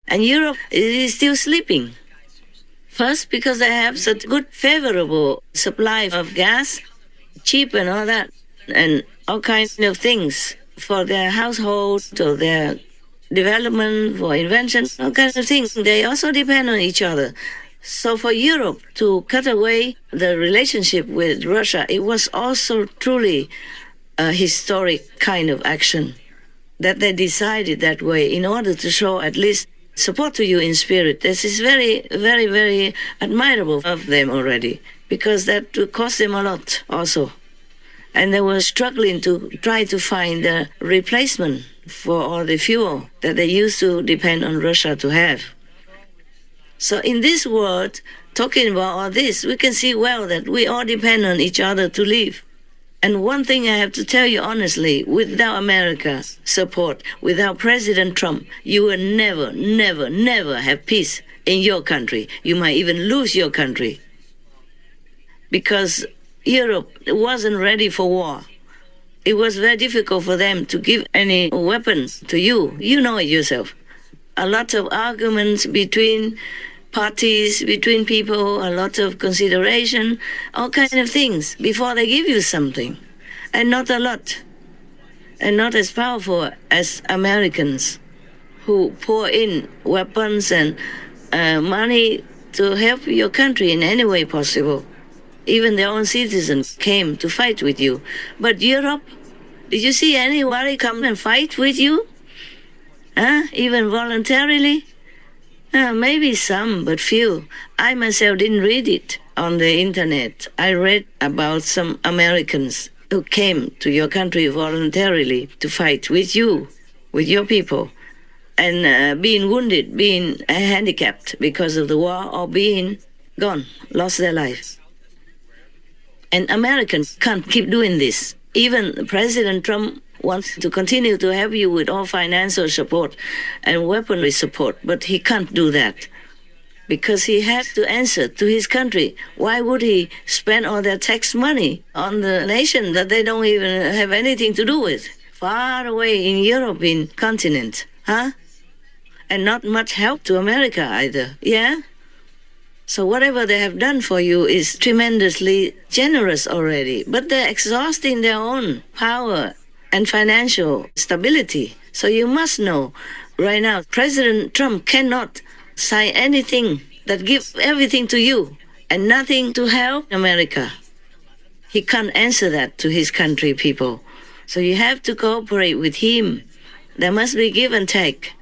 And Europe is still sleeping. First, because they have such good, favorable supply of gas, cheap and all that, and all kinds of things for their household, or their development, for invention, all kinds of things. They also depend on each other. So for Europe to cut away the relationship with Russia, it was also truly a historic kind of action that they decided that way in order to show at least support to you in spirit. This is very, very, very admirable of them already, because that would cost them a lot also. And they were struggling to try to find a replacement for all the fuel that they used to depend on Russia to have. So in this world, talking about all this, we can see well that we all depend on each other to live. And one thing I have to tell you honestly, without America's support, without President Trump, you will never, never, never have peace in your country. You might even lose your country. Because Europe wasn't ready for war. It was very difficult for them to give any weapons to you. You know it yourself. A lot of arguments between parties, between people, a lot of consideration, all kinds of things before they give you something. And not a lot. And not as powerful as Americans, who pour in weapons and money to help your country in any way possible. Even their own citizens came to fight with you. But Europe, did you see anybody come and fight with you? Even voluntarily? Maybe some, but few. I myself didn't read it on the internet. I read about some Americans who came to your country voluntarily to fight with you, with your people, and being wounded, being handicapped because of the war, or being gone, lost their lives. And Americans can't keep doing this. Even President Trump wants to continue to help you with all financial support and weaponry support, but he can't do that because he has to answer to his country. Why would he spend all their tax money on the nation that they don't even have anything to do with, far away in European continent, And not much help to America either, yeah? So whatever they have done for you is tremendously generous already, but they're exhausting their own power and financial stability. So you must know right now, President Trump cannot sign anything that gives everything to you and nothing to help America. He can't answer that to his country people. So you have to cooperate with him. There must be give and take.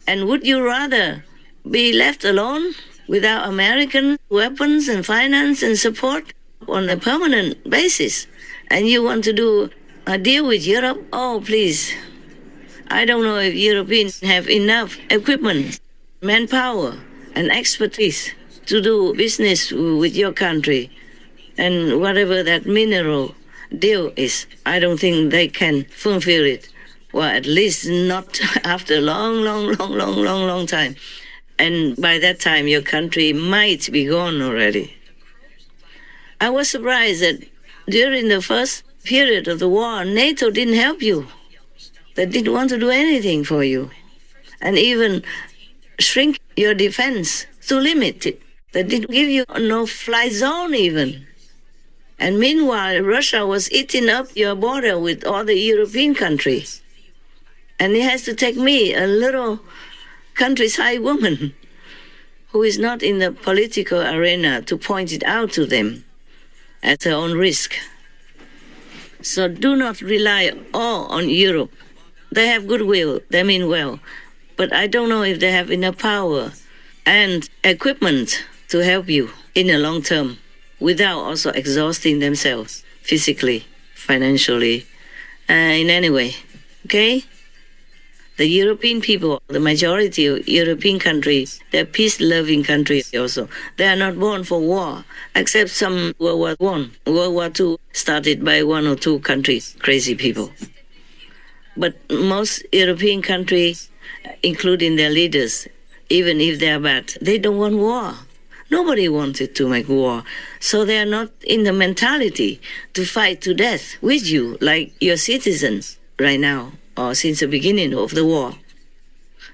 And would you rather be left alone without American weapons and finance and support on a permanent basis? And you want to do a deal with Europe? Oh, please. I don't know if Europeans have enough equipment, manpower, and expertise to do business with your country. And whatever that mineral deal is, I don't think they can fulfill it. Well, at least not after a long time. And by that time, your country might be gone already. I was surprised that during the first period of the war, NATO didn't help you. They didn't want to do anything for you. And even shrink your defense to limit it. They didn't give you a no-fly zone even. And meanwhile, Russia was eating up your border with all the European countries. And it has to take me, a little countryside woman, who is not in the political arena, to point it out to them at their own risk. So do not rely all on Europe. They have goodwill, they mean well, but I don't know if they have enough power and equipment to help you in the long term without also exhausting themselves physically, financially, in any way, okay? The European people, the majority of European countries, they're peace-loving countries also. They are not born for war, except some World War I. World War II started by one or two countries, crazy people. But most European countries, including their leaders, even if they are bad, they don't want war. Nobody wanted to make war. So they are not in the mentality to fight to death with you, like your citizens right now, or since the beginning of the war.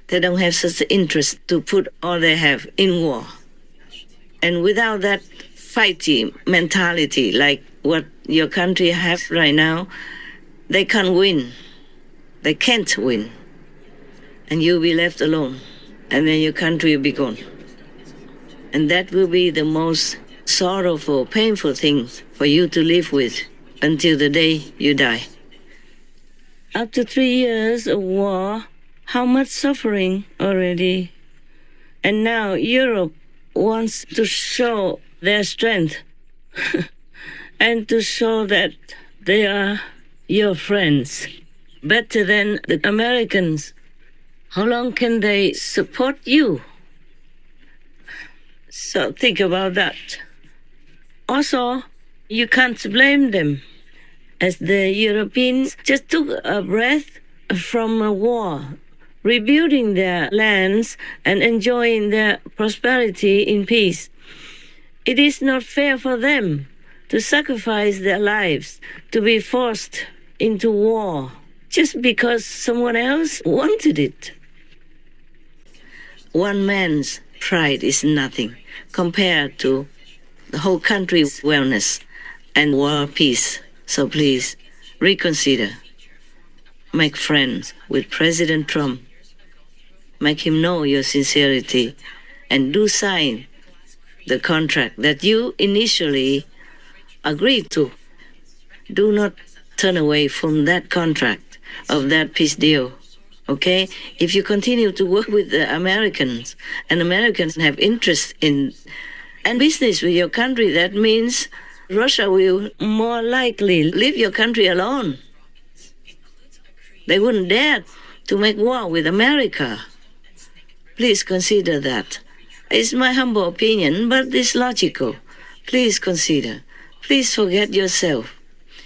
They don't have such interest to put all they have in war. And without that fighting mentality, like what your country has right now, they can't win. They can't win. And you'll be left alone. And then your country will be gone. And that will be the most sorrowful, painful thing for you to live with until the day you die. After 3 years of war, how much suffering already. And now Europe wants to show their strength and to show that they are your friends, better than the Americans. How long can they support you? So think about that. Also, you can't blame them, as the Europeans just took a breath from a war, rebuilding their lands and enjoying their prosperity in peace. It is not fair for them to sacrifice their lives, to be forced into war, just because someone else wanted it. One man's pride is nothing compared to the whole country's wellness and world peace. So please, reconsider. Make friends with President Trump. Make him know your sincerity and do sign the contract that you initially agreed to. Do not turn away from that contract of that peace deal. Okay? If you continue to work with the Americans, and Americans have interest in and business with your country, that means Russia will more likely leave your country alone. They wouldn't dare to make war with America. Please consider that. It's my humble opinion, but it's logical. Please consider. Please forget yourself.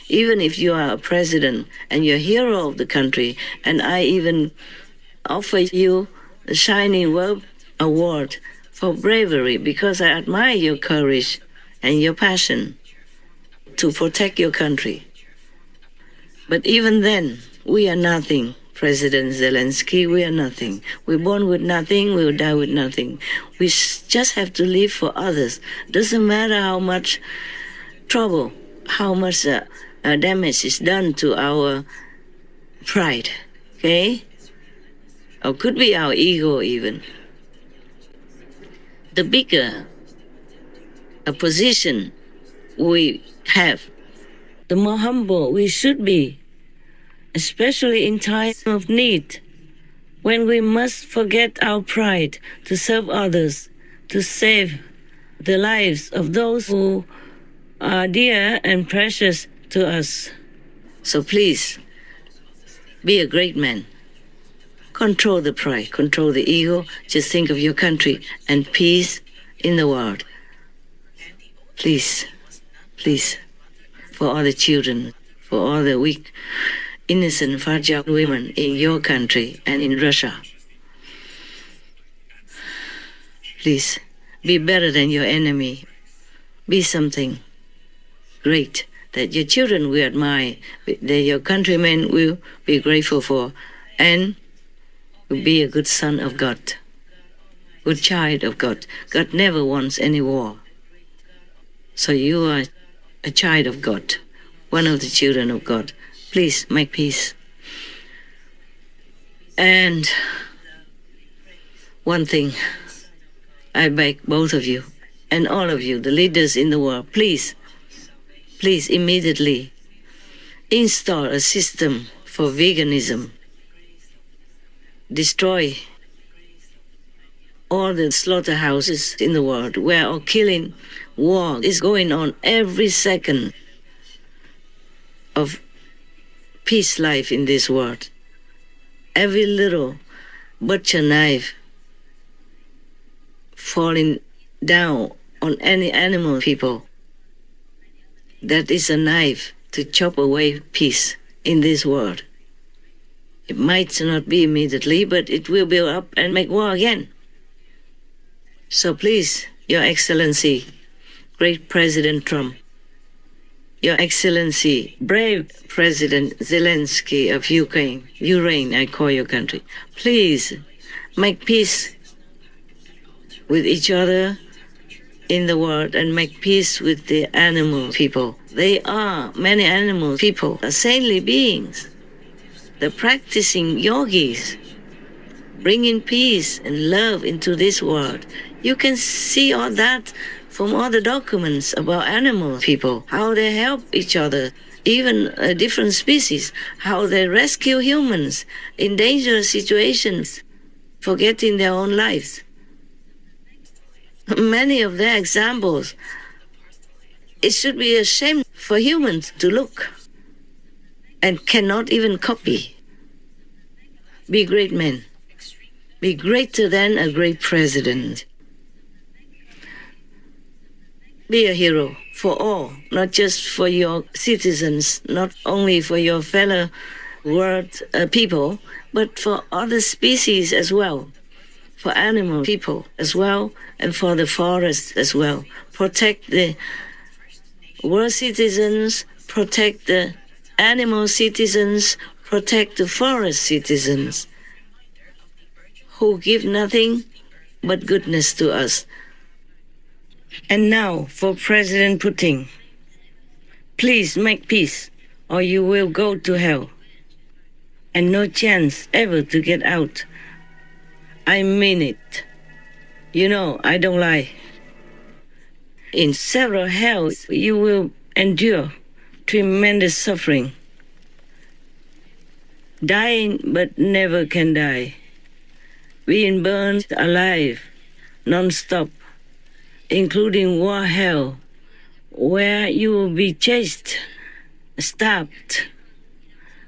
Even if you are a president and you're a hero of the country, and I even offer you the Shining World Award for bravery because I admire your courage and your passion to protect your country. But even then, we are nothing, President Zelenskyy, we are nothing. We're born with nothing, we'll die with nothing. We just have to live for others. Doesn't matter how much trouble, how much damage is done to our pride, okay? Or could be our ego even. The bigger a position we have, the more humble we should be, especially in times of need. when we must forget our pride to serve others, to save the lives of those who are dear and precious to us. So please, be a great man. Control the pride, control the ego. Just think of your country and peace in the world. Please, please, for all the children, for all the weak, innocent, fragile women in your country and in Russia. Please, be better than your enemy. Be something great that your children will admire, that your countrymen will be grateful for, and be a good son of God, good child of God. God never wants any war. So you are a child of God, one of the children of God. Please make peace. And one thing, I beg both of you and all of you, the leaders in the world, please immediately install a system for veganism. Destroy all the slaughterhouses in the world where all killing, war is going on every second of peace life in this world. Every little butcher knife falling down on any animal people, that is a knife to chop away peace in this world. It might not be immediately, but it will build up and make war again. So please, Your Excellency, great President Trump, Your Excellency, brave President Zelenskyy of Ureign, I call your country, please make peace with each other in the world and make peace with the animal people. They are, many animal people, are saintly beings. The practicing yogis, bringing peace and love into this world. You can see all that from all the documents about animal people, how they help each other, even different species, how they rescue humans in dangerous situations, forgetting their own lives. Many of their examples, it should be a shame for humans to look and cannot even copy. Be great men. Be greater than a great president. Be a hero for all, not just for your citizens, not only for your fellow world people, but for other species as well, for animal people as well, and for the forest as well. Protect the world citizens, protect the animal citizens, protect the forest citizens who give nothing but goodness to us. And now for President Putin, please make peace or you will go to hell and no chance ever to get out. I mean it. You know, I don't lie. In several hells, you will endure tremendous suffering. Dying but never can die. Being burned alive, non-stop, including war hell, where you will be chased, stabbed,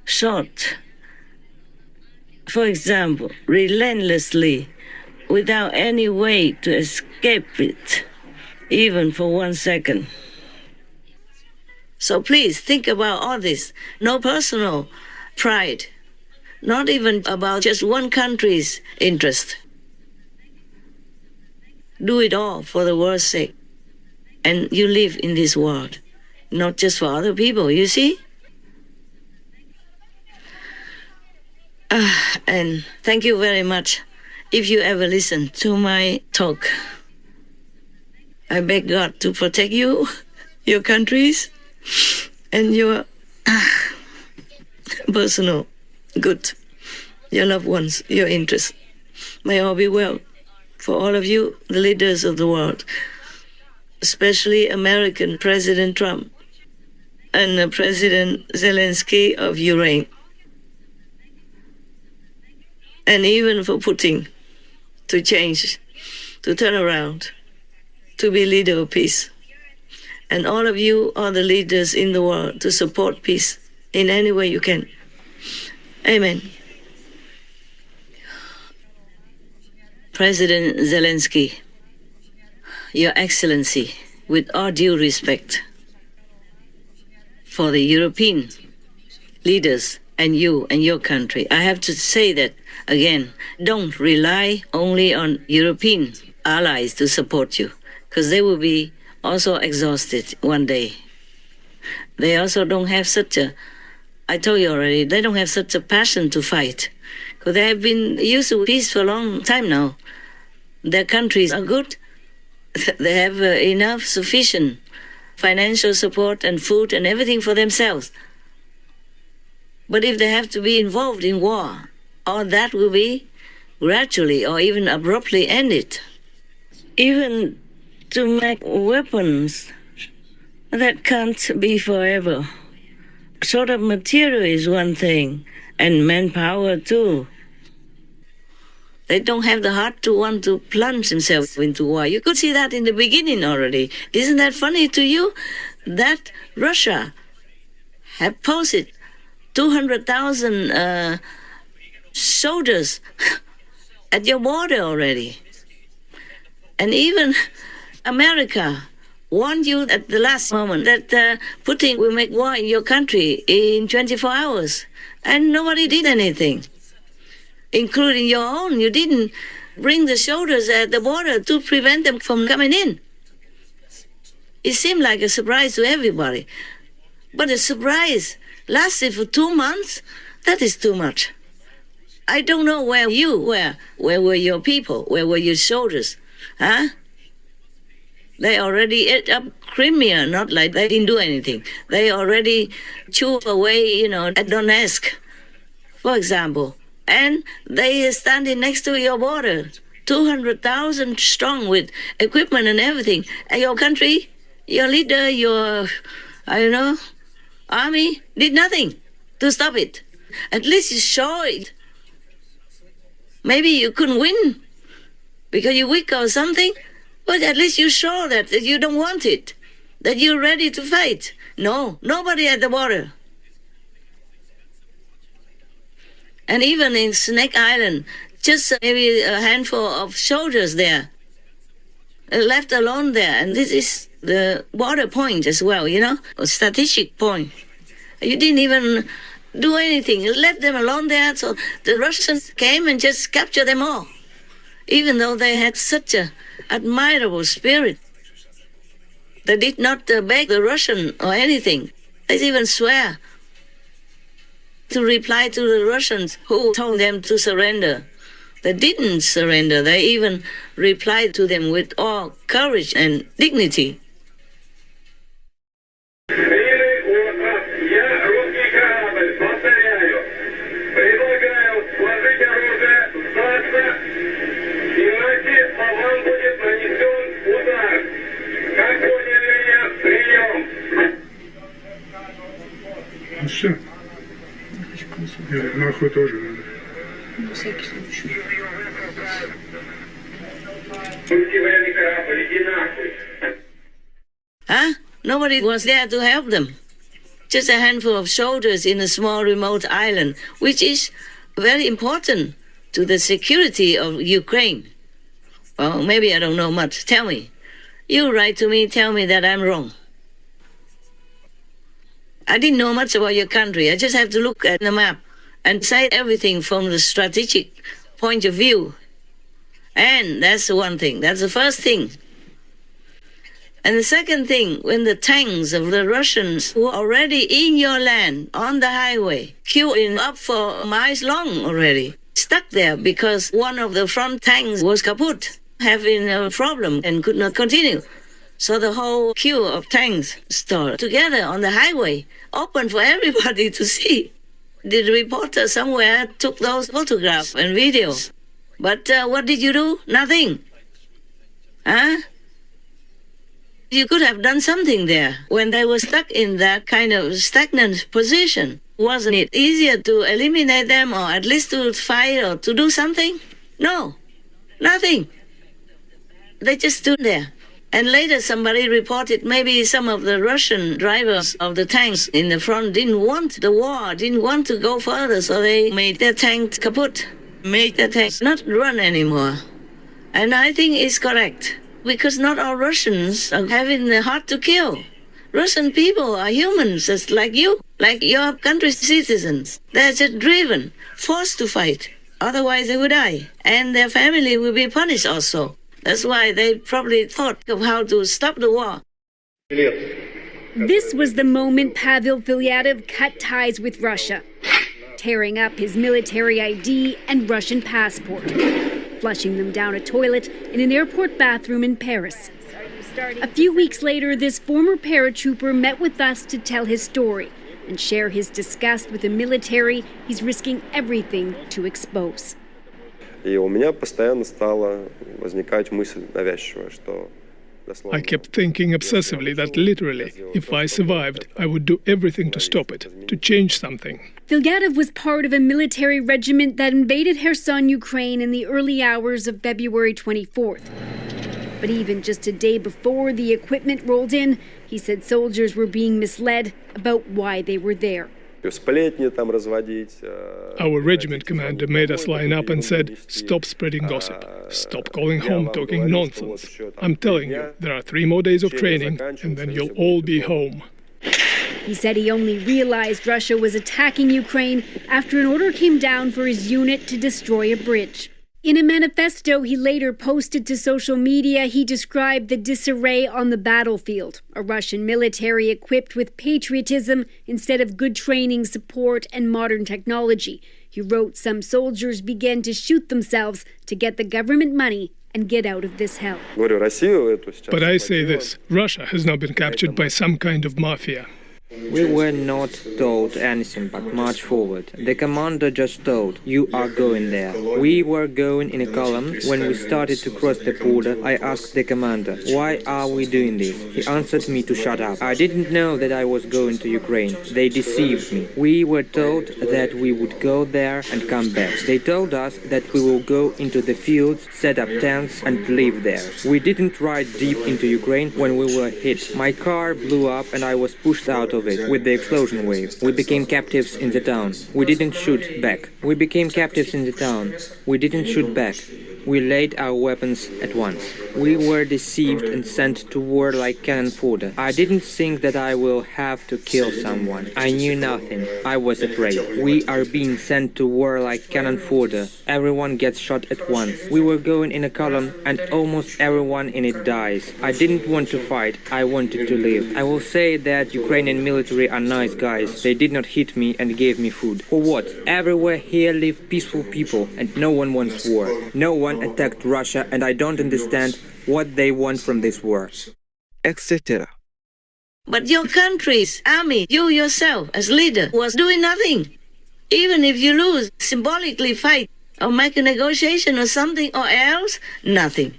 shot, for example, relentlessly, without any way to escape it, even for 1 second. So please think about all this. No personal pride, not even about just one country's interest. Do it all for the world's sake. And you live in this world, not just for other people, you see? And thank you very much. If you ever listen to my talk, I beg God to protect you, your countries, and your personal good, your loved ones, your interests. May all be well for all of you, the leaders of the world, especially American President Trump and President Zelenskyy of Ureign. and even for Putin to change, to turn around, to be leader of peace. And all of you are the leaders in the world to support peace in any way you can. Amen. President Zelenskyy, Your Excellency, with all due respect for the European leaders and you and your country, I have to say that again, don't rely only on European allies to support you, because they will be also exhausted one day. They also don't have such a, I told you already, they don't have such a passion to fight, because they have been used to peace for a long time now. Their countries are good. They have enough, sufficient financial support and food and everything for themselves. But if they have to be involved in war, all that will be gradually or even abruptly ended. Even to make weapons, that can't be forever. Sort of material is one thing, and manpower too. They don't have the heart to want to plunge themselves into war. You could see that in the beginning already. Isn't that funny to you? That Russia have posted 200,000 soldiers at your border already. And even America warned you at the last moment that Putin will make war in your country in 24 hours. And nobody did anything, including your own. You didn't bring the soldiers at the border to prevent them from coming in. It seemed like a surprise to everybody. But the surprise lasted for 2 months. That is too much. I don't know where you were. Where were your people? Where were your soldiers? Huh? They already ate up Crimea, not like they didn't do anything. They already chewed away, at Donetsk, for example. And they are standing next to your border, 200,000 strong with equipment and everything. And your country, your leader, your, army did nothing to stop it. At least you saw it. Maybe you couldn't win because you're weak or something, but at least you show that you don't want it, that you're ready to fight. No, nobody at the border. And even in Snake Island, just maybe a handful of soldiers there, left alone there. And this is the border point as well, a strategic point. You didn't even do anything. You left them alone there, so the Russians came and just captured them all, even though they had such an admirable spirit. They did not beg the Russian or anything. They even swear to reply to the Russians who told them to surrender. They didn't surrender. They even replied to them with all courage and dignity. Все. Нахуй тоже надо. На всякий случай. Huh? Nobody was there to help them. Just a handful of soldiers in a small remote island, which is very important to the security of Ukraine. Well, maybe I don't know much. Tell me. You write to me, tell me that I'm wrong. I didn't know much about your country. I just have to look at the map and say everything from the strategic point of view. And that's the one thing. That's the first thing. And the second thing, when the tanks of the Russians were already in your land, on the highway, queuing up for miles long already, stuck there because one of the front tanks was kaput, having a problem and could not continue. So the whole queue of tanks stood together on the highway, open for everybody to see. The reporter somewhere took those photographs and videos. But what did you do? Nothing. Huh? You could have done something there when they were stuck in that kind of stagnant position Wasn't it easier to eliminate them or at least to fight or to do something? No, nothing. They just stood there. And later somebody reported maybe some of the Russian drivers of the tanks in the front didn't want the war, didn't want to go further, so they made their tanks kaput, made their tanks not run anymore. And I think it's correct, because not all Russians are having the heart to kill. Russian people are humans just like you, like your country's citizens. They're just driven, forced to fight. Otherwise they would die, and their family will be punished also. That's why they probably thought of how to stop the war. This was the moment Pavel Filatov cut ties with Russia, tearing up his military ID and Russian passport, flushing them down a toilet in an airport bathroom in Paris. A few weeks later, this former paratrooper met with us to tell his story and share his disgust with the military he's risking everything to expose. И у меня постоянно стала возникать мысль навязчивая, что... I kept thinking obsessively that literally, if I survived, I would do everything to stop it, to change something. Filatov was part of a military regiment that invaded Kherson, Ukraine in the early hours of February 24th. But even just a day before the equipment rolled in, he said soldiers were being misled about why they were there. Our regiment commander made us line up and said, "Stop spreading gossip. Stop calling home talking nonsense. I'm telling you, there are 3 more days of training, and then you'll all be home." He said he only realized Russia was attacking Ukraine after an order came down for his unit to destroy a bridge. In a manifesto he later posted to social media, he described the disarray on the battlefield, a Russian military equipped with patriotism instead of good training, support, and modern technology. He wrote some soldiers began to shoot themselves to get the government money and get out of this hell. But I say this, Russia has now been captured by some kind of mafia. We were not told anything but march forward. The commander just told, "You are going there." We were going in a column. When we started to cross the border, I asked the commander, "Why are we doing this?" He answered me to shut up. I didn't know that I was going to Ukraine. They deceived me. We were told that we would go there and come back. They told us that we will go into the fields, set up tents and live there. We didn't ride deep into Ukraine when we were hit. My car blew up and I was pushed out of it with the explosion wave. We became captives in the town. We didn't shoot back. We became captives in the town. We didn't shoot back. We laid our weapons at once. We were deceived and sent to war like cannon fodder. I didn't think that I will have to kill someone. I knew nothing. I was afraid. We are being sent to war like cannon fodder. Everyone gets shot at once. We were going in a column and almost everyone in it dies. I didn't want to fight. I wanted to live. I will say that Ukrainian military are nice guys. They did not hit me and gave me food. For what? Everywhere here live peaceful people and no one wants war. No one attacked Russia and I don't understand what they want from this war. Etc. But your country's army, you yourself as leader, was doing nothing. Even if you lose, symbolically fight or make a negotiation or something or else, nothing.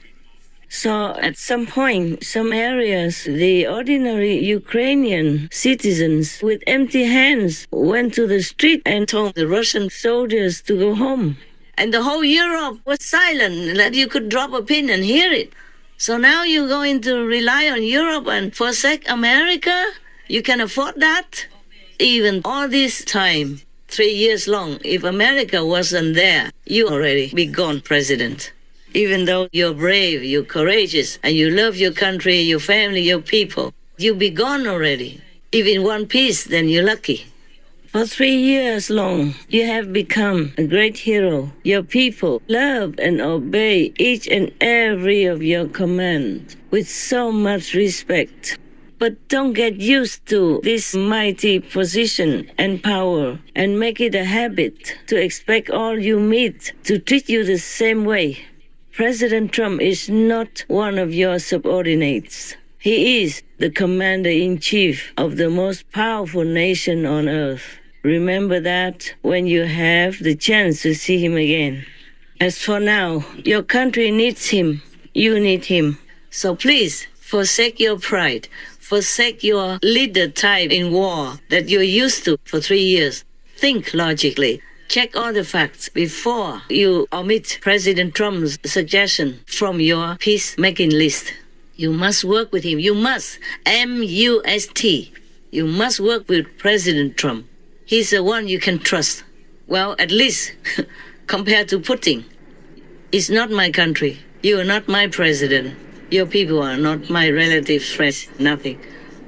So at some point, some areas, the ordinary Ukrainian citizens with empty hands went to the street and told the Russian soldiers to go home. And the whole Europe was silent, that you could drop a pin and hear it. So now you're going to rely on Europe and forsake America? You can afford that? Even all this time, 3 years long, if America wasn't there, you already be gone, President. Even though you're brave, you're courageous, and you love your country, your family, your people, you'll be gone already. If in one piece, then you're lucky. For 3 years long, you have become a great hero. Your people love and obey each and every of your commands with so much respect. But don't get used to this mighty position and power and make it a habit to expect all you meet to treat you the same way. President Trump is not one of your subordinates. He is the commander-in-chief of the most powerful nation on earth. Remember that when you have the chance to see him again. As for now, your country needs him. You need him. So please, forsake your pride. Forsake your leader type in war that you're used to for 3 years. Think logically. Check all the facts before you omit President Trump's suggestion from your peacemaking list. You must work with him. You must. M-U-S-T. You must work with President Trump. He's the one you can trust. Well, at least compared to Putin. It's not my country. You are not my president. Your people are not my relatives, friends, nothing.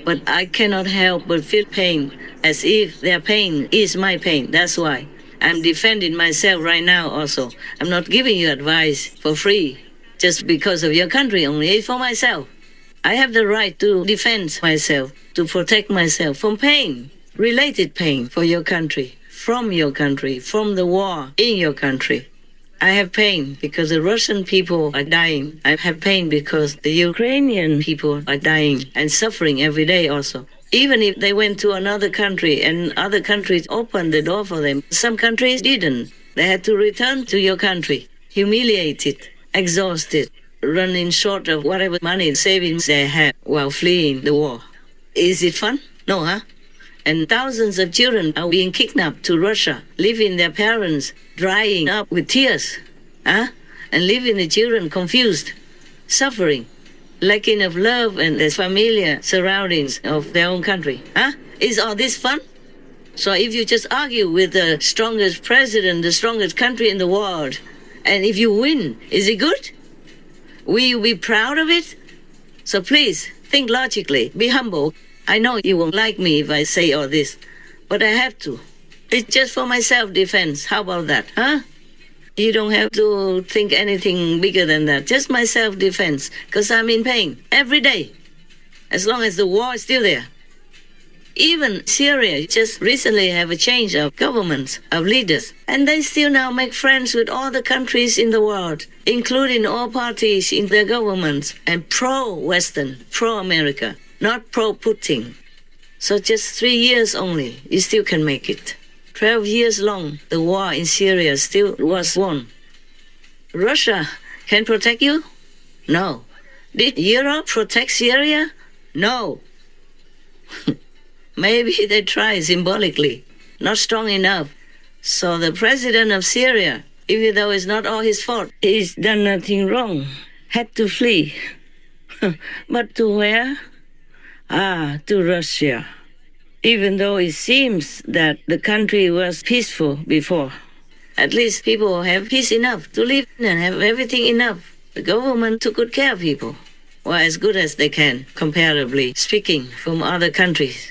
But I cannot help but feel pain, as if their pain is my pain. That's why I'm defending myself right now also. I'm not giving you advice for free, just because of your country only. It's for myself. I have the right to defend myself, to protect myself from pain, related pain for your country, from the war in your country. I have pain because the Russian people are dying. I have pain because the Ukrainian people are dying and suffering every day also. Even if they went to another country and other countries opened the door for them, some countries didn't. They had to return to your country, humiliated, exhausted, running short of whatever money savings they had while fleeing the war. Is it fun? No, huh? And thousands of children are being kidnapped to Russia, leaving their parents drying up with tears, huh? And leaving the children confused, suffering, lacking of love and the familiar surroundings of their own country, huh? Is all this fun? So if you just argue with the strongest president, the strongest country in the world, and if you win, is it good? Will you be proud of it? So please, think logically, be humble. I know you won't like me if I say all this, but I have to. It's just for my self-defense. How about that, huh? You don't have to think anything bigger than that. Just my self-defense, because I'm in pain every day, as long as the war is still there. Even Syria just recently have a change of governments, of leaders, and they still now make friends with all the countries in the world, including all parties in their governments, and pro-Western, pro-America. Not pro-Putin. So just 3 years only, you still can make it. 12 years long, the war in Syria still was won. Russia can protect you? No. Did Europe protect Syria? No. Maybe they tried symbolically, not strong enough. So the president of Syria, even though it's not all his fault, he's done nothing wrong, had to flee. But to where? To Russia. Even though it seems that the country was peaceful before. At least people have peace enough to live and have everything enough. The government took good care of people. Well, as good as they can, comparatively speaking, from other countries.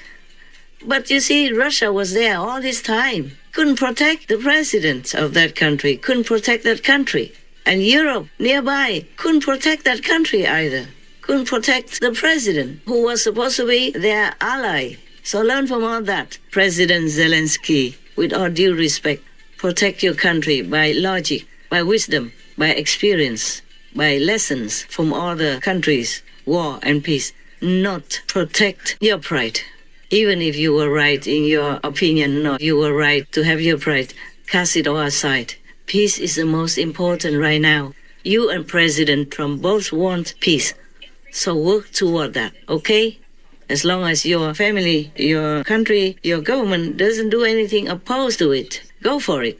But you see, Russia was there all this time. Couldn't protect the president of that country. Couldn't protect that country. And Europe, nearby, couldn't protect that country either. Couldn't protect the president, who was supposed to be their ally. So learn from all that. President Zelenskyy, with all due respect, protect your country by logic, by wisdom, by experience, by lessons from other countries, war and peace. Not protect your pride. Even if you were right in your opinion, no, you were right to have your pride, cast it all aside. Peace is the most important right now. You and President Trump both want peace. So work toward that, okay? As long as your family, your country, your government doesn't do anything opposed to it, go for it.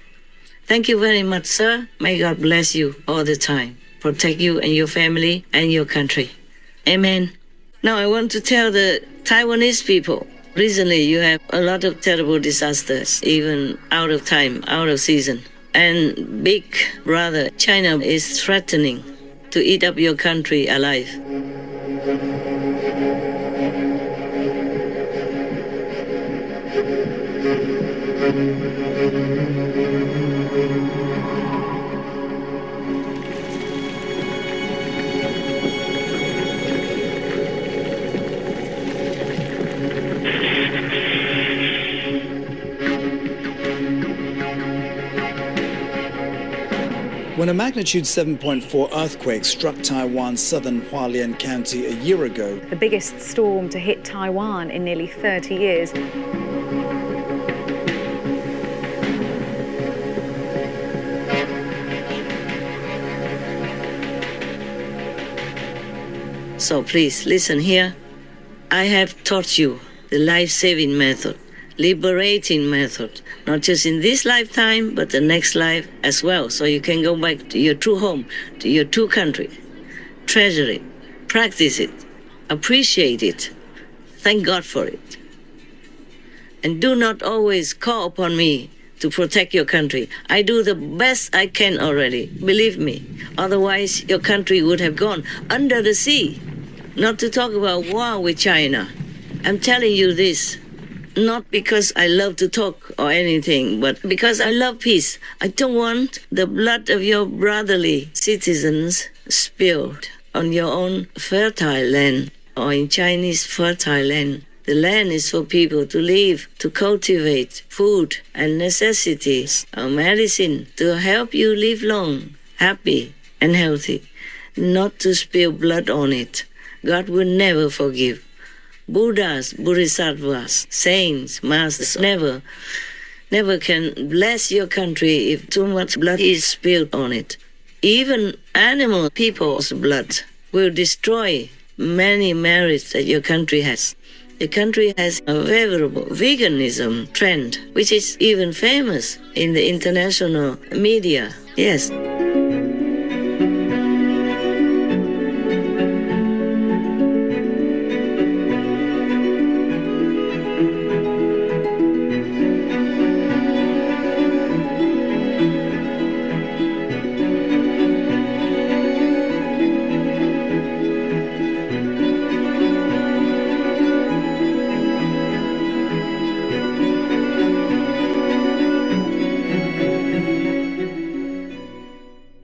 Thank you very much, sir. May God bless you all the time. Protect you and your family and your country. Amen. Now I want to tell the Taiwanese people, recently you have a lot of terrible disasters, even out of time, out of season. And big brother, China, is threatening to eat up your country alive. When a magnitude 7.4 earthquake struck Taiwan's southern Hualien County a year ago, the biggest storm to hit Taiwan in nearly 30 years. So please listen here. I have taught you the life-saving method. liberating method, not just in this lifetime, but the next life as well. So you can go back to your true home, to your true country. Treasure it, practice it, appreciate it, thank God for it. And do not always call upon me to protect your country. I do the best I can already, believe me. Otherwise, your country would have gone under the sea. Not to talk about war with China. I'm telling you this, not because I love to talk or anything, but because I love peace. I don't want the blood of your brotherly citizens spilled on your own fertile land or in Chinese fertile land. The land is for people to live, to cultivate food and necessities or medicine to help you live long, happy and healthy, not to spill blood on it. God will never forgive. Buddhas, Bodhisattvas, saints, masters never can bless your country if too much blood is spilled on it. Even animal people's blood will destroy many merits that your country has. The country has a favorable veganism trend, which is even famous in the international media. Yes.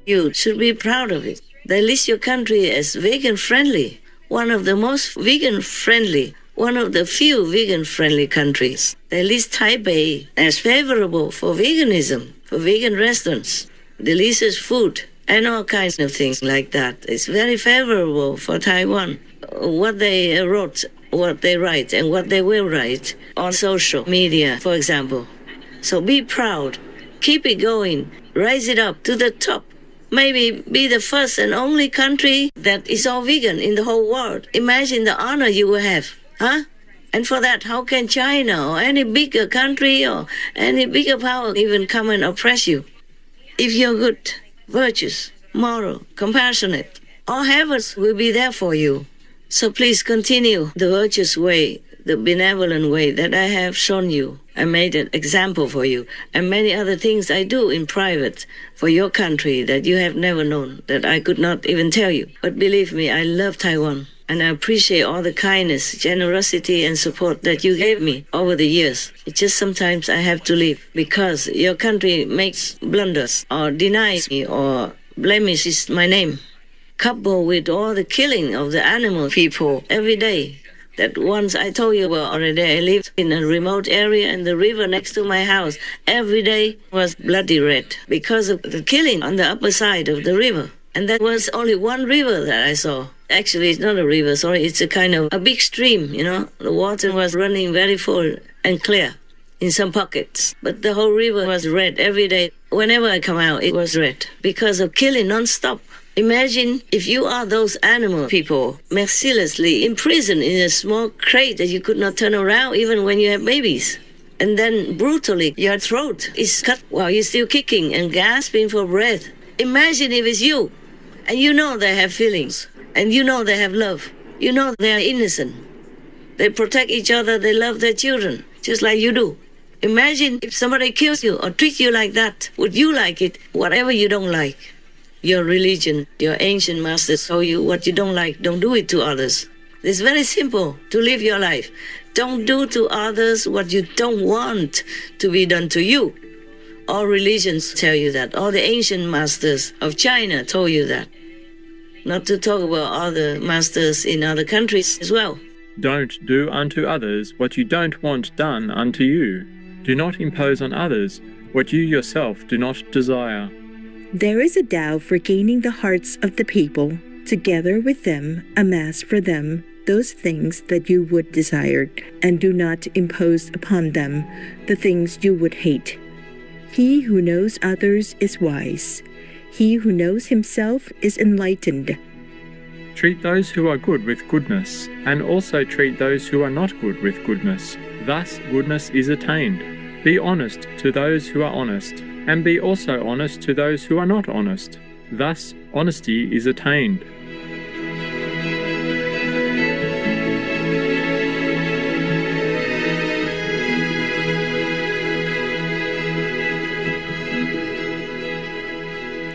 You should be proud of it. They list your country as vegan-friendly, one of the most vegan-friendly, one of the few vegan-friendly countries. They list Taipei as favorable for veganism, for vegan restaurants, delicious food, and all kinds of things like that. It's very favorable for Taiwan. What they wrote, what they write, and what they will write on social media, for example. So be proud. Keep it going. Rise it up to the top. Maybe be the first and only country that is all vegan in the whole world. Imagine the honor you will have, huh? And for that, how can China or any bigger country or any bigger power even come and oppress you? If you're good, virtuous, moral, compassionate, all heavens will be there for you. So please continue the virtuous way, the benevolent way that I have shown you. I made an example for you, and many other things I do in private for your country that you have never known, that I could not even tell you. But believe me, I love Taiwan, and I appreciate all the kindness, generosity, and support that you gave me over the years. It's just sometimes I have to leave because your country makes blunders or denies me or blemishes my name, coupled with all the killing of the animal people every day. That once I told you about already, I lived in a remote area and the river next to my house every day was bloody red because of the killing on the upper side of the river. And that was only one river that I saw. Actually, it's not a river, sorry, it's a kind of a big stream, you know. The water was running very full and clear in some pockets. But the whole river was red every day. Whenever I come out, it was red because of killing non-stop. Imagine if you are those animal people mercilessly imprisoned in a small crate that you could not turn around even when you have babies. And then brutally your throat is cut while you're still kicking and gasping for breath. Imagine if it's you. And you know they have feelings. And you know they have love. You know they are innocent. They protect each other. They love their children, just like you do. Imagine if somebody kills you or treats you like that. Would you like it? Whatever you don't like. Your religion, your ancient masters told you what you don't like, don't do it to others. It's very simple to live your life. Don't do to others what you don't want to be done to you. All religions tell you that. All the ancient masters of China told you that. Not to talk about other masters in other countries as well. Don't do unto others what you don't want done unto you. Do not impose on others what you yourself do not desire. There is a Tao for gaining the hearts of the people, together with them amass for them those things that you would desire, and do not impose upon them the things you would hate. He who knows others is wise. He who knows himself is enlightened. Treat those who are good with goodness, and also treat those who are not good with goodness. Thus goodness is attained. Be honest to those who are honest, and be also honest to those who are not honest. Thus honesty is attained.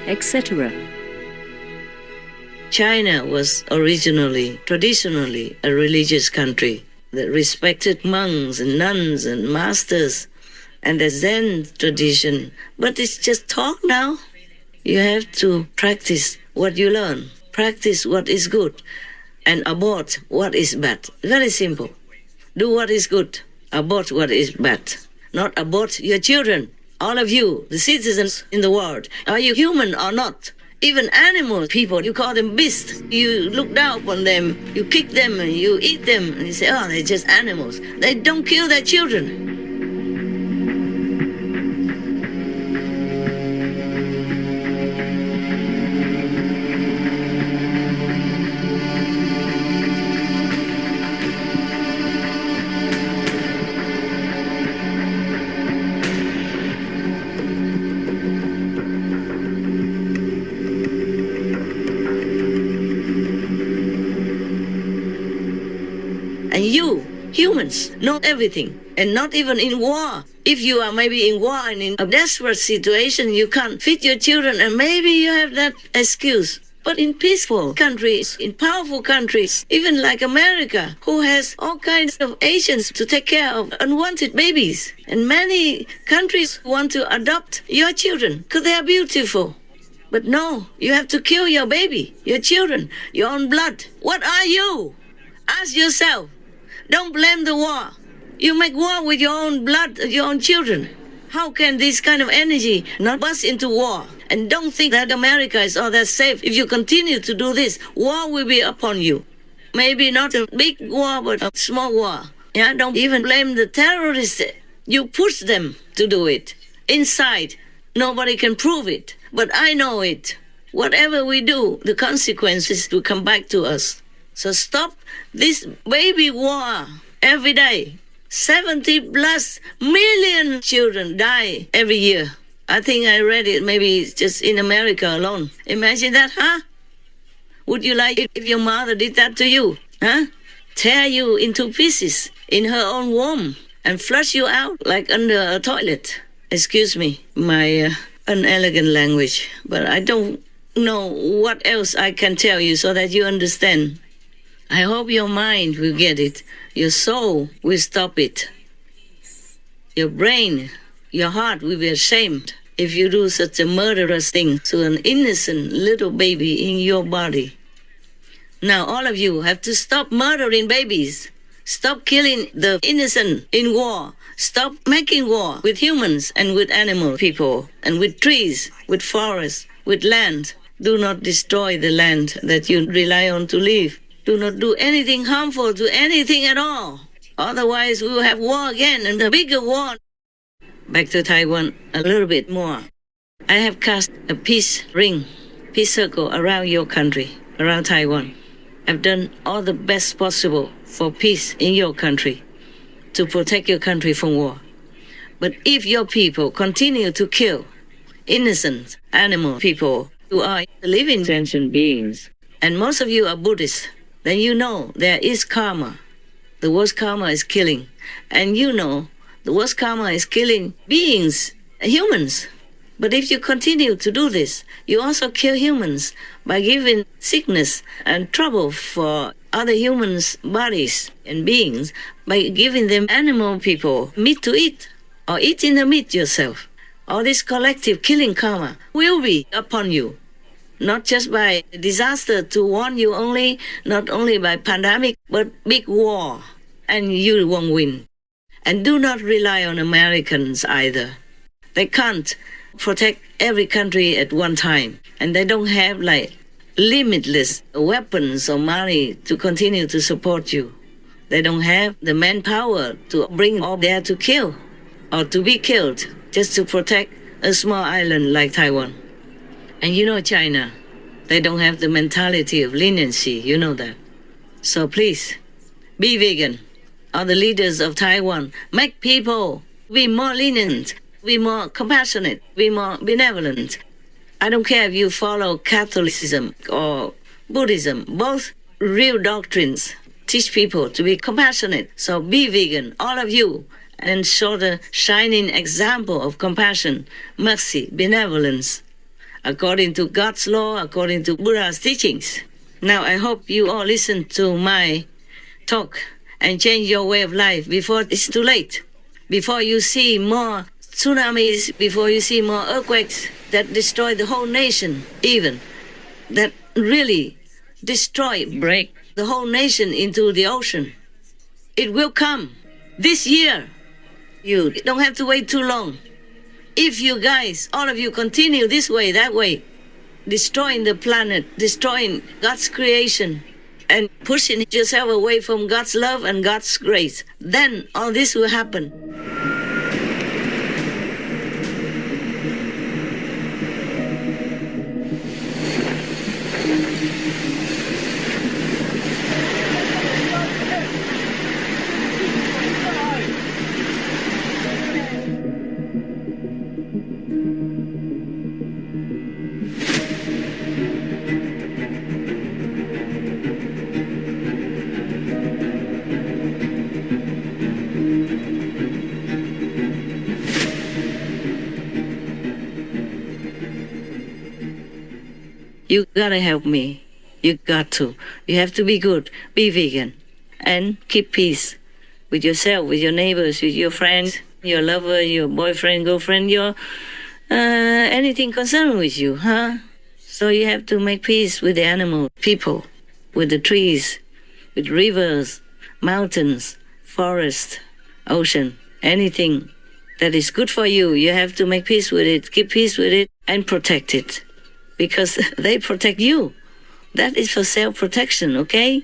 etc. China was originally, traditionally, a religious country that respected monks and nuns and masters and the Zen tradition. But it's just talk now. You have to practice what you learn, practice what is good, and abort what is bad. Very simple. Do what is good, abort what is bad. Not abort your children. All of you, the citizens in the world, are you human or not? Even animal people, you call them beasts. You look down upon them, you kick them, and you eat them, and you say, oh, they're just animals. They don't kill their children. And you, humans, know everything, and not even in war. If you are maybe in war and in a desperate situation, you can't feed your children, and maybe you have that excuse. But in peaceful countries, in powerful countries, even like America, who has all kinds of Asians to take care of unwanted babies, and many countries want to adopt your children because they are beautiful. But no, you have to kill your baby, your children, your own blood. What are you? Ask yourself. Don't blame the war. You make war with your own blood, your own children. How can this kind of energy not bust into war? And don't think that America is all that safe. If you continue to do this, war will be upon you. Maybe not a big war, but a small war. Yeah, don't even blame the terrorists. You push them to do it. Inside, nobody can prove it. But I know it. Whatever we do, the consequences will come back to us. So stop this baby war every day. 70 plus million children die every year. I think I read it maybe just in America alone. Imagine that, huh? Would you like it if your mother did that to you? Huh? Tear you into pieces in her own womb and flush you out like under a toilet. Excuse me, my unelegant language, but I don't know what else I can tell you so that you understand. I hope your mind will get it. Your soul will stop it. Your brain, your heart will be ashamed if you do such a murderous thing to an innocent little baby in your body. Now all of you have to stop murdering babies. Stop killing the innocent in war. Stop making war with humans and with animal people and with trees, with forests, with land. Do not destroy the land that you rely on to live. Do not do anything harmful to anything at all. Otherwise, we will have war again, and a bigger war. Back to Taiwan a little bit more. I have cast a peace ring, peace circle around your country, around Taiwan. I've done all the best possible for peace in your country, to protect your country from war. But if your people continue to kill innocent animal people who are living sentient beings, and most of you are Buddhists, then you know there is karma. The worst karma is killing. And you know the worst karma is killing beings, humans. But if you continue to do this, you also kill humans by giving sickness and trouble for other humans' bodies and beings, by giving them animal people meat to eat, or eating the meat yourself. All this collective killing karma will be upon you. Not just by disaster to warn you only, not only by pandemic, but big war. And you won't win. And do not rely on Americans either. They can't protect every country at one time. And they don't have like limitless weapons or money to continue to support you. They don't have the manpower to bring all there to kill or to be killed just to protect a small island like Taiwan. And you know China, they don't have the mentality of leniency, you know that. So please, be vegan, or the leaders of Taiwan, make people be more lenient, be more compassionate, be more benevolent. I don't care if you follow Catholicism or Buddhism, both real doctrines teach people to be compassionate. So be vegan, all of you, and show the shining example of compassion, mercy, benevolence, according to God's law, according to Buddha's teachings. Now I hope you all listen to my talk and change your way of life before it's too late, before you see more tsunamis, before you see more earthquakes that destroy the whole nation, even, that really break the whole nation into the ocean. It will come this year. You don't have to wait too long. If you guys, all of you, continue this way, that way, destroying the planet, destroying God's creation, and pushing yourself away from God's love and God's grace, then all this will happen. You gotta help me. You got to. You have to be good, be vegan, and keep peace with yourself, with your neighbors, with your friends, your lover, your boyfriend, girlfriend, your anything concerned with you, huh? So you have to make peace with the animal, people, with the trees, with rivers, mountains, forest, ocean, anything that is good for you. You have to make peace with it, keep peace with it, and protect it. Because they protect you. That is for self-protection, okay?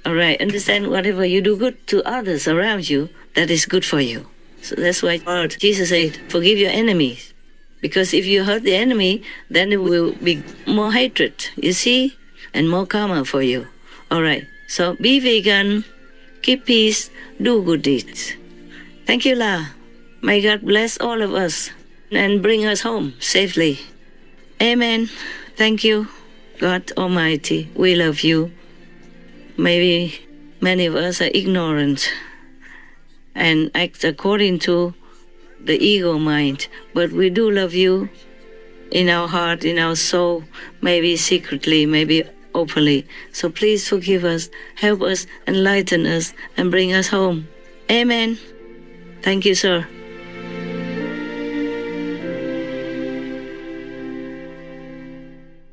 All right, understand whatever you do good to others around you, that is good for you. So that's why Jesus said, forgive your enemies. Because if you hurt the enemy, then it will be more hatred, you see? And more karma for you. All right, so be vegan, keep peace, do good deeds. Thank you, La. May God bless all of us and bring us home safely. Amen. Thank you, God Almighty. We love you. Maybe many of us are ignorant and act according to the ego mind, but we do love you in our heart, in our soul, maybe secretly, maybe openly. So please forgive us, help us, enlighten us, and bring us home. Amen. Thank you, sir.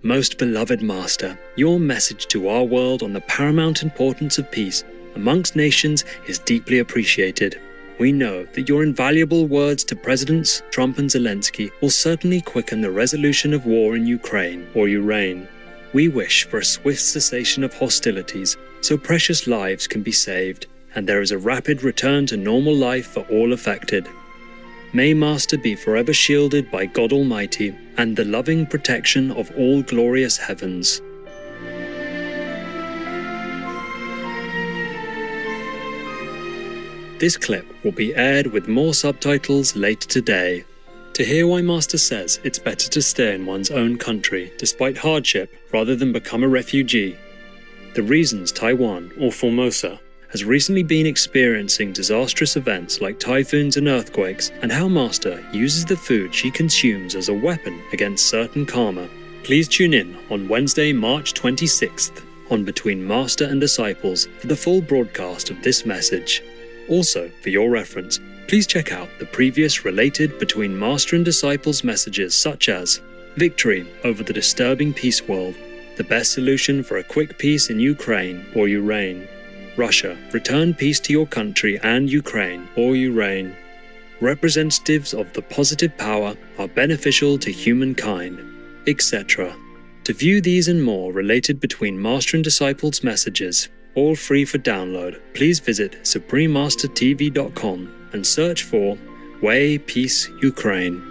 Most beloved Master, your message to our world on the paramount importance of peace amongst nations is deeply appreciated. We know that your invaluable words to Presidents Trump and Zelenskyy will certainly quicken the resolution of war in Ukraine or Ureign. We wish for a swift cessation of hostilities so precious lives can be saved and there is a rapid return to normal life for all affected. May Master be forever shielded by God Almighty and the loving protection of all glorious heavens. This clip will be aired with more subtitles later today. To hear why Master says it's better to stay in one's own country despite hardship rather than become a refugee, the reasons Taiwan, or Formosa, has recently been experiencing disastrous events like typhoons and earthquakes, and how Master uses the food she consumes as a weapon against certain karma. Please tune in on Wednesday, March 26th on Between Master and Disciples for the full broadcast of this message. Also, for your reference, please check out the previous related Between Master and Disciples messages such as Victory over the disturbing peace world, the best solution for a quick peace in Ukraine or Ureign, Russia, return peace to your country and Ukraine or Ureign. Representatives of the positive power are beneficial to humankind, etc. To view these and more related Between Master and Disciples messages, all free for download, please visit suprememastertv.com and search for Way Peace Ukraine.